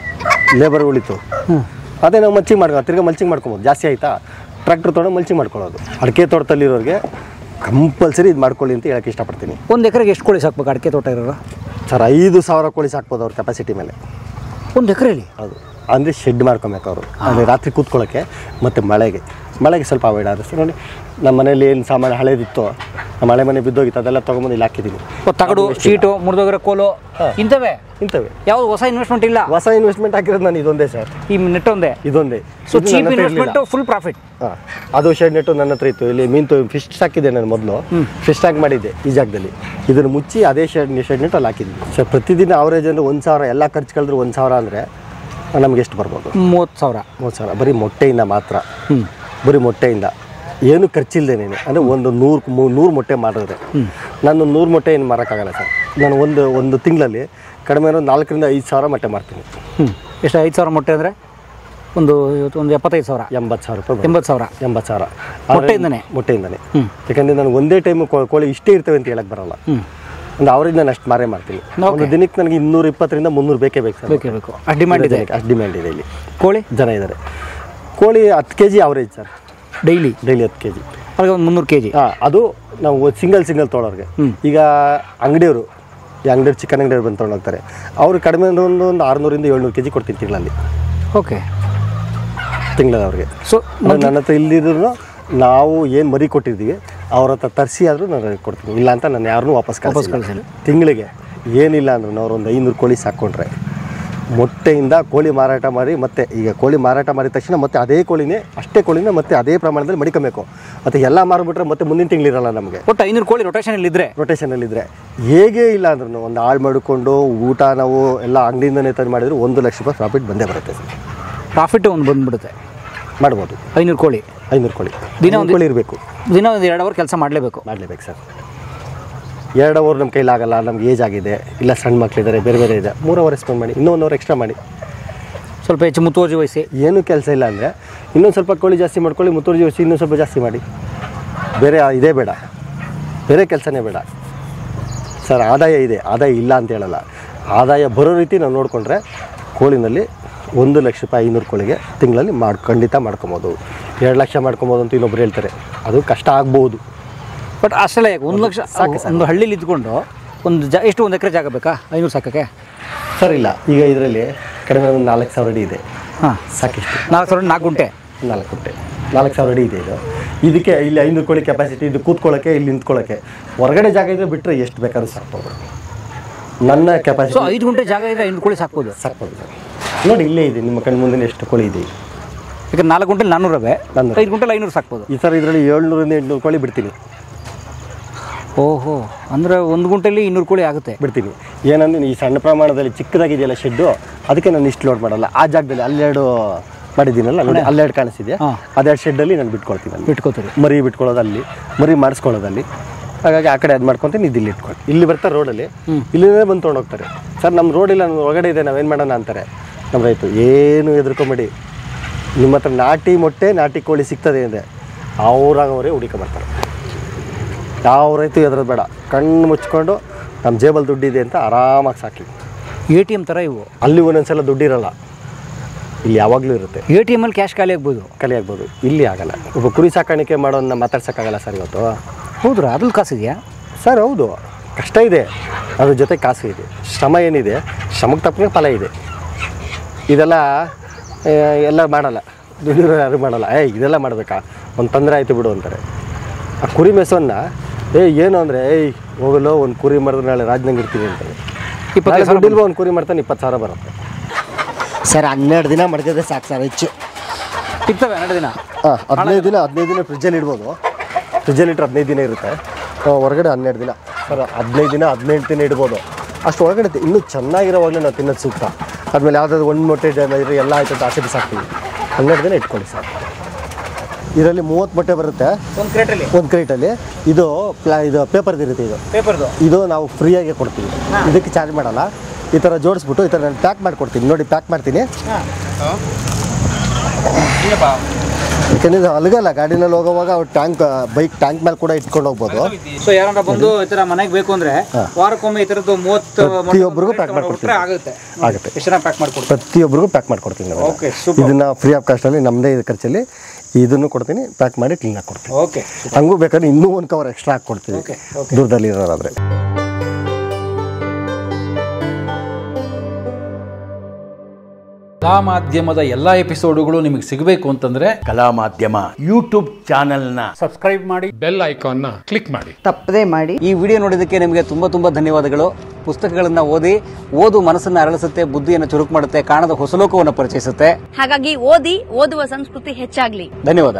[SPEAKER 2] ಲೇಬರ್ ಉಳಿತು. ಅದೇ ನಾವು ತಿರ್ಗಾ ಮಲ್ಚಿಂಗ್ ಮಾಡ್ಕೊಬೋದು. ಜಾಸ್ತಿ ಆಯಿತಾ ಟ್ರ್ಯಾಕ್ಟರ್ ತೊಗೊಂಡು ಮಲ್ಚಿಂಗ್ ಮಾಡ್ಕೊಳ್ಳೋದು. ಅಡಿಕೆ ತೋಟದಲ್ಲಿರೋರಿಗೆ ಕಂಪಲ್ಸರಿ ಇದು ಮಾಡ್ಕೊಳ್ಳಿ ಅಂತ ಹೇಳಕ್ಕೆ ಇಷ್ಟಪಡ್ತೀನಿ.
[SPEAKER 1] 1 ಎಕರೆಗೆ ಎಷ್ಟು ಕೋಳಿ ಸಾಕ್ಬೇಕು ಅಡಿಕೆ ತೋಟ ಇರೋರು?
[SPEAKER 2] ಸರ್ 5,000 ಕೋಳಿ ಸಾಕ್ಬೋದು ಅವ್ರ ಕೆಪಾಸಿಟಿ ಮೇಲೆ.
[SPEAKER 1] 1 ಎಕರೆಯಲ್ಲಿ?
[SPEAKER 2] ಹೌದು. ಅಂದರೆ ಶೆಡ್ ಮಾಡ್ಕೊಬೇಕು ಅವರು, ಅಂದರೆ ರಾತ್ರಿ ಕೂತ್ಕೊಳ್ಳೋಕ್ಕೆ ಮತ್ತು ಮಳೆಗೆ ಸ್ವಲ್ಪ ಅವಾಯ್ಡ್ ಆದಷ್ಟು. ನೋಡಿ ನಮ್ಮ ಮನೇಲಿ ಏನು ಸಾಮಾನು ಹಳೇದಿತ್ತು, ನಮ್ಮ ಹಳೆ ಮನೆ ಬಿದ್ದೋಗಿತ್ತು, ಅದೆಲ್ಲ ತೊಗೊಂಬಂದು ಇಲ್ಲಿ ಹಾಕಿದ್ದೀನಿ.
[SPEAKER 1] ತಗಡು, ಶೀಟು, ಮುರಿದೋಗಿರೋ ಕೋಲು ಇಂಥವೇ ಯಾವುದು ಹೊಸ ಇನ್ವೆಸ್ಟ್ಮೆಂಟ್ ಇಲ್ಲ?
[SPEAKER 2] ಹೊಸ ಇನ್ವೆಸ್ಟ್ಮೆಂಟ್ ಹಾಕಿರೋದು ನಾನು ಇದೊಂದೇ ಸರ್,
[SPEAKER 1] ಈ ನೆಟ್ ಒಂದೇ.
[SPEAKER 2] ಇದೊಂದೇ.
[SPEAKER 1] So cheap investment, full profit.
[SPEAKER 2] ಅದು ಶೆಡ್ ನೆಟ್ಟು ನನ್ನ ಹತ್ರ ಇತ್ತು. ಇಲ್ಲಿ ಫಿಶ್ ಹಾಕಿದ್ದೆ ನಾನು ಮೊದಲು, ಫಿಶ್ ಟ್ಯಾಂಕ್ ಮಾಡಿದ್ದೆ ಈ ಜಾಗದಲ್ಲಿ. ಇದನ್ನು ಮುಚ್ಚಿ ಅದೇ ಶೆಡ್ ನೆಟ್ ಅಲ್ಲಿ ಹಾಕಿದ್ದೀನಿ ಸರ್. ಪ್ರತಿದಿನ ಅವರೇಜ್ ಅಂದರೆ 1,000, ಎಲ್ಲ ಖರ್ಚು ಕಳೆದ್ರೆ 1,000 ಅಂದರೆ ನಮ್ಗೆ ಎಷ್ಟು ಬರ್ಬೋದು? 30,000 ಬರೀ ಮೊಟ್ಟೆಯಿಂದ ಮಾತ್ರ. ಬರೀ ಮೊಟ್ಟೆಯಿಂದ ಏನು ಖರ್ಚಿಲ್ಲದೇನೆ, ಅಂದರೆ ಒಂದು 100 ಮೊಟ್ಟೆ ಮಾಡಿದ್ರೆ ನಾನು 100 ಮೊಟ್ಟೆ ಏನು ಮಾರೋಕ್ಕಾಗಲ್ಲ ಸರ್. ನಾನು ಒಂದು ತಿಂಗಳಲ್ಲಿ ಕಡಿಮೆ 4,000 ರಿಂದ 5,000 ಮೊಟ್ಟೆ ಮಾರ್ತೀನಿ.
[SPEAKER 1] ಎಷ್ಟು? 5,000 ಮೊಟ್ಟೆ ಅಂದರೆ ಒಂದು 75,000,
[SPEAKER 2] 80,000 ರೂಪಾಯಿ.
[SPEAKER 1] 80,000
[SPEAKER 2] ಮೊಟ್ಟೆಯಿಂದನೇ. ಯಾಕಂದರೆ ನಾನು ಒಂದೇ ಟೈಮ್ ಕೋಳಿ ಇಷ್ಟೇ ಇರ್ತವೆ ಅಂತ ಹೇಳಕ್ಕೆ ಬರಲ್ಲ. ಒಂದು ಅವರಿಂದ ನಾನು ಅಷ್ಟು ಮಾರೇ ಮಾಡ್ತೀನಿ. ಒಂದು ದಿನಕ್ಕೆ ನನಗೆ 220 ರಿಂದ 300 ಬೇಕೇ ಬೇಕು ಸರ್.
[SPEAKER 1] ಅಷ್ಟು ಡಿಮ್ಯಾಂಡ್ ಇದೆ.
[SPEAKER 2] ಇಲ್ಲಿ
[SPEAKER 1] ಕೋಳಿ ಜನ
[SPEAKER 2] ಇದ್ದಾರೆ. ಕೋಳಿ 10 kg average sir, daily 10 kg.
[SPEAKER 1] ಅವ್ರಿಗೆ ಒಂದು 300 kg.
[SPEAKER 2] ಅದು ನಾವು ಸಿಂಗಲ್ ತೊಗೊಳೋರಿಗೆ. ಈಗ ಅಂಗಡಿಯವರು, ಚಿಕನ್ ಅಂಗಡಿಯವ್ರು ಬಂದು ತೊಗೊಂಡೋಗ್ತಾರೆ, ಅವರು ಕಡಿಮೆ ಒಂದು 600 ರಿಂದ 700 kg ಕೊಡ್ತೀನಿ ತಿಂಗಳಲ್ಲಿ.
[SPEAKER 1] ಓಕೆ.
[SPEAKER 2] ತಿಂಗಳಲ್ಲಿ ಅವ್ರಿಗೆ. ಸೊ ನನ್ನ ಹತ್ರ ಇಲ್ಲಿದ್ರು ನಾವು ಏನು ಮರಿ ಕೊಟ್ಟಿದ್ದೀವಿ ಅವ್ರ ಹತ್ರ ತರಿಸಿ ಆದರೂ ನಾನು ಕೊಡ್ತೀನಿ, ಇಲ್ಲ ಅಂತ ನಾನು ಯಾರನ್ನೂ ವಾಪಸ್ ಕಳಿಸಿಲ್ಲ. ತಿಂಗಳಿಗೆ ಏನಿಲ್ಲ ಅಂದ್ರೂ ಅವ್ರು ಒಂದು 500 ಕೋಳಿ ಸಾಕ್ಕೊಂಡ್ರೆ ಮೊಟ್ಟೆಯಿಂದ ಕೋಳಿ ಮಾರಾಟ ಮಾಡಿ, ಮತ್ತು ಈಗ ಕೋಳಿ ಮಾರಾಟ ಮಾಡಿದ ತಕ್ಷಣ ಮತ್ತೆ ಅದೇ ಕೋಳಿನೇ ಅಷ್ಟೇ ಕೋಳಿನ ಮತ್ತೆ ಅದೇ ಪ್ರಮಾಣದಲ್ಲಿ ಮಡಿಕೊಬೇಕು. ಮತ್ತು ಎಲ್ಲ ಮಾರಿಬಿಟ್ರೆ ಮತ್ತೆ ಮುಂದಿನ ತಿಂಗಳಿರಲ್ಲ ನಮಗೆ.
[SPEAKER 1] ಒಟ್ಟು 500 ಕೋಳಿ
[SPEAKER 2] ರೊಟೇಷನಲ್ಲಿದ್ದರೆ ಹೇಗೆ ಇಲ್ಲ ಅಂದ್ರೂ ಒಂದು ಆಳು ಮಾಡಿಕೊಂಡು ಊಟ ನಾವು ಎಲ್ಲ ಅಂಗಡಿಯಿಂದನೇ ತಂದು ಮಾಡಿದ್ರು 1 ಲಕ್ಷ ರೂಪಾಯಿ ಪ್ರಾಫಿಟ್ ಬಂದೇ ಬರುತ್ತೆ.
[SPEAKER 1] ಪ್ರಾಫಿಟ್ ಒಂದು ಬಂದುಬಿಡುತ್ತೆ,
[SPEAKER 2] ಮಾಡ್ಬೋದು.
[SPEAKER 1] 500 ಕೋಳಿ
[SPEAKER 2] ದಿನ ಒಂದು ಕೋಳಿ ಇರಬೇಕು,
[SPEAKER 1] ದಿನ ಒಂದು 2 ಅವರ್ ಕೆಲಸ ಮಾಡಲೇಬೇಕು
[SPEAKER 2] ಸರ್. 2 ಅವರ್ ನಮ್ಮ ಕೈಲಾಗಲ್ಲ, ನಮ್ಗೆ ಏಜ್ ಆಗಿದೆ, ಇಲ್ಲ ಸಣ್ಣ ಮಕ್ಕಳಿದ್ದಾರೆ, ಬೇರೆ ಬೇರೆ ಇದೆ, 3 ಅವರ್ ಸ್ಪೆಂಡ್ ಮಾಡಿ, ಇನ್ನೂ 1 ಅವರ್ ಎಕ್ಸ್ಟ್ರಾ ಮಾಡಿ,
[SPEAKER 1] ಸ್ವಲ್ಪ ಹೆಚ್ಚು ಮುತುವರ್ಜಿ ವಹಿಸಿ.
[SPEAKER 2] ಏನೂ ಕೆಲಸ ಇಲ್ಲ ಅಂದರೆ ಇನ್ನೊಂದು ಸ್ವಲ್ಪ ಕೋಳಿ ಜಾಸ್ತಿ ಮಾಡ್ಕೊಳ್ಳಿ, ಮುತುವರ್ಜಿ ವಹಿಸಿ ಇನ್ನೂ ಸ್ವಲ್ಪ ಜಾಸ್ತಿ ಮಾಡಿ. ಬೇರೆ ಇದೇ ಬೇಡ, ಬೇರೆ ಕೆಲಸನೇ ಬೇಡ ಸರ್. ಆದಾಯ ಇದೆ, ಆದಾಯ ಇಲ್ಲ ಅಂತ ಹೇಳಲ್ಲ. ಆದಾಯ ಬರೋ ರೀತಿ ನಾವು ನೋಡಿಕೊಂಡ್ರೆ ಕೋಳಿನಲ್ಲಿ 1 ಲಕ್ಷ ರೂಪಾಯಿ 500 ಕೋಳಿಗೆ ತಿಂಗಳಲ್ಲಿ ಖಂಡಿತ ಮಾಡ್ಕೊಬೋದು. 2 ಲಕ್ಷ ಮಾಡ್ಕೊಬೋದು ಅಂತ ಇನ್ನೊಬ್ರು ಹೇಳ್ತಾರೆ, ಅದು ಕಷ್ಟ ಆಗ್ಬೋದು.
[SPEAKER 1] ಬಟ್ ಅಷ್ಟೇ 1 ಲಕ್ಷ ಒಂದು ಹಳ್ಳಿಲಿ ಇದ್ಕೊಂಡು ಎಷ್ಟು 1 ಎಕರೆ ಜಾಗ ಬೇಕಾ 500 ಸಾಕಕ್ಕೆ?
[SPEAKER 2] ಸರ್ ಇಲ್ಲ, ಈಗ ಇದರಲ್ಲಿ ಕಡಿಮೆ ಒಂದು 4,000 ಅಡಿ ಇದೆ.
[SPEAKER 1] ಹಾಂ,
[SPEAKER 2] ಸಾಕಿಷ್ಟು
[SPEAKER 1] 4 ಗುಂಟೆ
[SPEAKER 2] 4,000 ಅಡಿ ಇದೆ. ಇದಕ್ಕೆ ಇಲ್ಲಿ 500 ಕೋಳಿ ಕೆಪಾಸಿಟಿ, ಇದು ಕೂತ್ಕೊಳ್ಳೋಕ್ಕೆ, ಇಲ್ಲಿ ನಿಂತ್ಕೊಳ್ಳೋಕ್ಕೆ. ಹೊರಗಡೆ ಜಾಗ ಇದ್ರೆ ಬಿಟ್ಟರೆ ಎಷ್ಟು ಬೇಕಾದ್ರೂ ಸಾಕ್ಬೋದು. ನನ್ನ ಕೆಪಾಸಿಟಿ
[SPEAKER 1] 5 ಗುಂಟೆ ಜಾಗ ಇದೆ, 500 ಕೋಳಿ ಸಾಕ್ಬೋದು
[SPEAKER 2] ಸರ್. ನೋಡಿ ಇಲ್ಲೇ ಇದೆ ನಿಮ್ಮ ಕಣ್ಣು ಮುಂದೆ ಎಷ್ಟು ಕೋಳಿ ಇದೆ.
[SPEAKER 1] ಈಗ 4 ಗುಂಟೆಲಿ 400, 5 ಗುಂಟೆಲಿ 500 ಸಾಕ್ಬೋದು.
[SPEAKER 2] ಈ ಸರ್ ಇದರಲ್ಲಿ 700-800 ಕೋಳಿ ಬಿಡ್ತೀನಿ.
[SPEAKER 1] ಓಹೋ, ಅಂದರೆ 1 ಗುಂಟೆಲಿ 200 ಕೋಳಿ ಆಗುತ್ತೆ.
[SPEAKER 2] ಬಿಡ್ತೀನಿ. ಏನಂದ್ರೆ ಈ ಸಣ್ಣ ಪ್ರಮಾಣದಲ್ಲಿ ಚಿಕ್ಕದಾಗಿದೆಯಲ್ಲ ಶೆಡ್ಡು, ಅದಕ್ಕೆ ನಾನು ಇಷ್ಟು ಲೋಡ್ ಮಾಡಲ್ಲ. ಆ ಜಾಗದಲ್ಲಿ ಅಲ್ಲೆರಡು ಮಾಡಿದ್ದೀನಲ್ಲ ನೋಡಿ, ಅಲ್ಲೆರಡು ಕಾಣಿಸಿದೆ, ಅದೆರಡು ಶೆಡ್ಡಲ್ಲಿ ನಾನು ಬಿಟ್ಕೊಳ್ತೀನಿ. ಮರಿ ಬಿಟ್ಕೊಳ್ಳೋದು ಅಲ್ಲಿ, ಮರಿ ಮಾಡಿಸ್ಕೊಳ್ಳೋದಲ್ಲಿ. ಹಾಗಾಗಿ ಆ ಕಡೆ ಅದು ಮಾಡ್ಕೊತೀನಿ, ಇದು ಇಲ್ಲಿ ಇಟ್ಕೊಂಡು ಇಲ್ಲಿ ಬರ್ತಾರೆ ರೋಡಲ್ಲಿ, ಇಲ್ಲಿಂದೇ ಬಂದು ತೊಗೊಂಡೋಗ್ತಾರೆ. ಸರ್ ನಮ್ಮ ರೋಡಿಲ್ಲ, ನಮ್ಮ ಹೊರಗಡೆ ಇದೆ, ನಾವೇನು ಮಾಡೋಣ ಅಂತಾರೆ ನಮ್ಮ ರೈತರು. ಏನು ಹೆದರ್ಕೊಂಬೇಡಿ, ನಿಮ್ಮ ಹತ್ರ ನಾಟಿ ಮೊಟ್ಟೆ ನಾಟಿ ಕೋಳಿ ಸಿಗ್ತದೆ ಅಂದರೆ ಅವರೇ ಹುಡುಕೊಂಬರ್ತಾರೆ. ಯಾವ ರೈತ ಹೆದರೋದು ಬೇಡ, ಕಣ್ಣು ಮುಚ್ಕೊಂಡು ನಮ್ಮ ಜೇಬಲ್ಲಿ ದುಡ್ಡಿದೆ ಅಂತ ಆರಾಮಾಗಿ ಸಾಕಿ.
[SPEAKER 1] ATM ಥರ ಇವು.
[SPEAKER 2] ಅಲ್ಲಿ ಒಂದೊಂದ್ಸಲ ದುಡ್ಡಿರಲ್ಲ, ಇಲ್ಲಿ ಯಾವಾಗಲೂ ಇರುತ್ತೆ.
[SPEAKER 1] ATM ಅಲ್ಲಿ ಕ್ಯಾಶ್ ಖಾಲಿ ಆಗ್ಬೋದು.
[SPEAKER 2] ಇಲ್ಲಿ ಆಗಲ್ಲ. ಒಬ್ಬ ಕುರಿ ಸಾಕಾಣಿಕೆ ಮಾಡೋನ್ನ ಮಾತಾಡ್ಸೋಕ್ಕಾಗಲ್ಲ ಸರ್ ಇವತ್ತು.
[SPEAKER 1] ಹೌದ್ರಾ? ಅದ್ರಲ್ಲಿ ಕಾಸಿದೆಯಾ
[SPEAKER 2] ಸರ್? ಹೌದು, ಕಷ್ಟ ಇದೆ, ಅದ್ರ ಜೊತೆ ಕಾಸು ಇದೆ. ಶ್ರಮ ಏನಿದೆ, ಶ್ರಮಕ್ಕೆ ತಪ್ಪನೆ ಫಲ ಇದೆ. ಇದೆಲ್ಲ ಎಲ್ಲ ಮಾಡಲ್ಲ, ದುಡ್ಡಿರೋ ಯಾರು ಮಾಡಲ್ಲ. ಇದೆಲ್ಲ ಮಾಡಬೇಕಾ, ಒಂದು ತೊಂದರೆ ಆಯಿತು ಬಿಡು ಅಂತಾರೆ. ಆ ಕುರಿ ಮೆಸವನ್ನ ಏನು ಅಂದರೆ ಹೋಗಲು ಒಂದು ಕುರಿ ಮಾಡಿದ್ರೆ ನಾಳೆ ರಾಜನಂಗೆ ಇರ್ತೀವಿ ಅಂತಾರೆ. 20 ದುಡ್ಡಿಲ್ವ ಒಂದು ಕುರಿ ಮಾಡ್ತಾನೆ 20,000 ಬರುತ್ತೆ ಸರ್. 12 ದಿನ ಮಡಗಿದ್ರೆ ಸಾಕು ಸರ್. ಹೆಚ್ಚು
[SPEAKER 1] ಇರ್ತವೆ 12 ದಿನ.
[SPEAKER 2] 15 ದಿನ ಫ್ರಿಜ್ಜಲ್ಲಿ ಇಡ್ಬೋದು. ಫ್ರಿಜ್ಜಲ್ಲಿ ಇಟ್ಟರೆ 15 ದಿನ ಇರುತ್ತೆ, ಹೊರಗಡೆ 12 ದಿನ ಸರ್. 15 ದಿನ 18 ದಿನ ಇಡ್ಬೋದು. ಅಷ್ಟು ಒಳಗಡೆ ಇನ್ನೂ ಚೆನ್ನಾಗಿರೋವಾಗಲೇ ನಾವು ತಿನ್ನೋದು ಸೂಕ್ತ. ಆದಮೇಲೆ ಯಾವುದಾದ್ರು ಒಂದು ಮೊಟ್ಟೆ ಇದ್ರೆ ಎಲ್ಲ ಆಯ್ತು ಅಂತ ಆಸೆ ಬಿಸಾಕ್ತೀವಿ. 12 ದಿನ ಇಟ್ಕೊಳ್ಳಿ ಸರ್. ಇದರಲ್ಲಿ 30 ಮೊಟ್ಟೆ ಬರುತ್ತೆ ಒಂದು ಕ್ರೇಟಲ್ಲಿ. ಇದು ಪೇಪರ್ದು ಇರುತ್ತೆ. ಇದು ನಾವು ಫ್ರೀಯಾಗಿ ಕೊಡ್ತೀವಿ, ಇದಕ್ಕೆ ಚಾರ್ಜ್ ಮಾಡಲ್ಲ. ಈ ಥರ ಜೋಡಿಸ್ಬಿಟ್ಟು ಈ ಥರ ನಾನು ಪ್ಯಾಕ್ ಮಾಡಿಕೊಡ್ತೀನಿ. ನೋಡಿ ಪ್ಯಾಕ್ ಮಾಡ್ತೀನಿ, ಯಾಕೆಂದರೆ ಅಲ್ಗಲ್ಲ ಗಾಡಿನಲ್ಲಿ ಹೋಗೋವಾಗ ಅವ್ರು ಬೈಕ್ ಟ್ಯಾಂಕ್ ಮೇಲೆ ಕೂಡ ಇಟ್ಕೊಂಡು ಹೋಗ್ಬೋದು.
[SPEAKER 1] ಸೊ ಯಾರನ್ನ ಬಂದು ಈ ಥರ ಮನೆಗೆ ಬೇಕು ಅಂದರೆ ವಾರಕ್ಕೊಮ್ಮೆ ಈ ಥರದ್ದು 30
[SPEAKER 2] ಪ್ರತಿಯೊಬ್ಬರಿಗೂ ಪ್ಯಾಕ್ ಮಾಡಿಕೊಡ್ತೀನಿ.
[SPEAKER 1] ಆಗುತ್ತೆ.
[SPEAKER 2] ಎಷ್ಟು ಪ್ಯಾಕ್ ಮಾಡ್ಕೊಡ್ತೀನಿ? ಪ್ರತಿಯೊಬ್ಬರಿಗೂ ಪ್ಯಾಕ್ ಮಾಡಿಕೊಡ್ತೀನಿ. ಇದನ್ನು ಫ್ರೀ ಆಫ್ ಕಾಸ್ಟಲ್ಲಿ ನಮ್ಮದೇ ಖರ್ಚಲ್ಲಿ ಇದನ್ನು ಕೊಡ್ತೀನಿ, ಪ್ಯಾಕ್ ಮಾಡಿ ಕ್ಲೀನಾಗಿ ಕೊಡ್ತೀನಿ.
[SPEAKER 1] ಓಕೆ,
[SPEAKER 2] ಹಂಗೂ ಬೇಕಾದ್ರೆ ಇನ್ನೂ 1 ಕವರ್ ಎಕ್ಸ್ಟ್ರಾ ಹಾಕ್ಕೊಡ್ತೀವಿ ದೂರದಲ್ಲಿ ಇರೋರಾದರೆ.
[SPEAKER 3] ಕಲಾ ಮಾಧ್ಯಮದ ಎಲ್ಲ ಎಪಿಸೋಡುಗಳು ನಿಮಗೆ ಸಿಗಬೇಕು ಅಂತಂದ್ರೆ
[SPEAKER 4] ಕಲಾ ಮಾಧ್ಯಮ ಯೂಟ್ಯೂಬ್ ಚಾನೆಲ್ನ
[SPEAKER 5] ಸಬ್ಸ್ಕ್ರೈಬ್ ಮಾಡಿ, ಬೆಲ್ ಐಕಾನ್ನ ಕ್ಲಿಕ್ ಮಾಡಿ,
[SPEAKER 6] ತಪ್ಪದೇ ಮಾಡಿ.
[SPEAKER 1] ಈ ವಿಡಿಯೋ ನೋಡಿದ್ದಕ್ಕೆ ನಿಮಗೆ ತುಂಬ ಧನ್ಯವಾದಗಳು. ಪುಸ್ತಕಗಳನ್ನು ಓದು ಮನಸ್ಸನ್ನು ಅರಳಿಸುತ್ತೆ, ಬುದ್ಧಿಯನ್ನು ಚುರುಕು ಮಾಡುತ್ತೆ, ಕಾಣದ ಹೊಸ ಲೋಕವನ್ನು ಪರಿಚಯಿಸುತ್ತೆ.
[SPEAKER 7] ಹಾಗಾಗಿ ಓದುವ ಸಂಸ್ಕೃತಿ ಹೆಚ್ಚಾಗ್ಲಿ.
[SPEAKER 1] ಧನ್ಯವಾದ.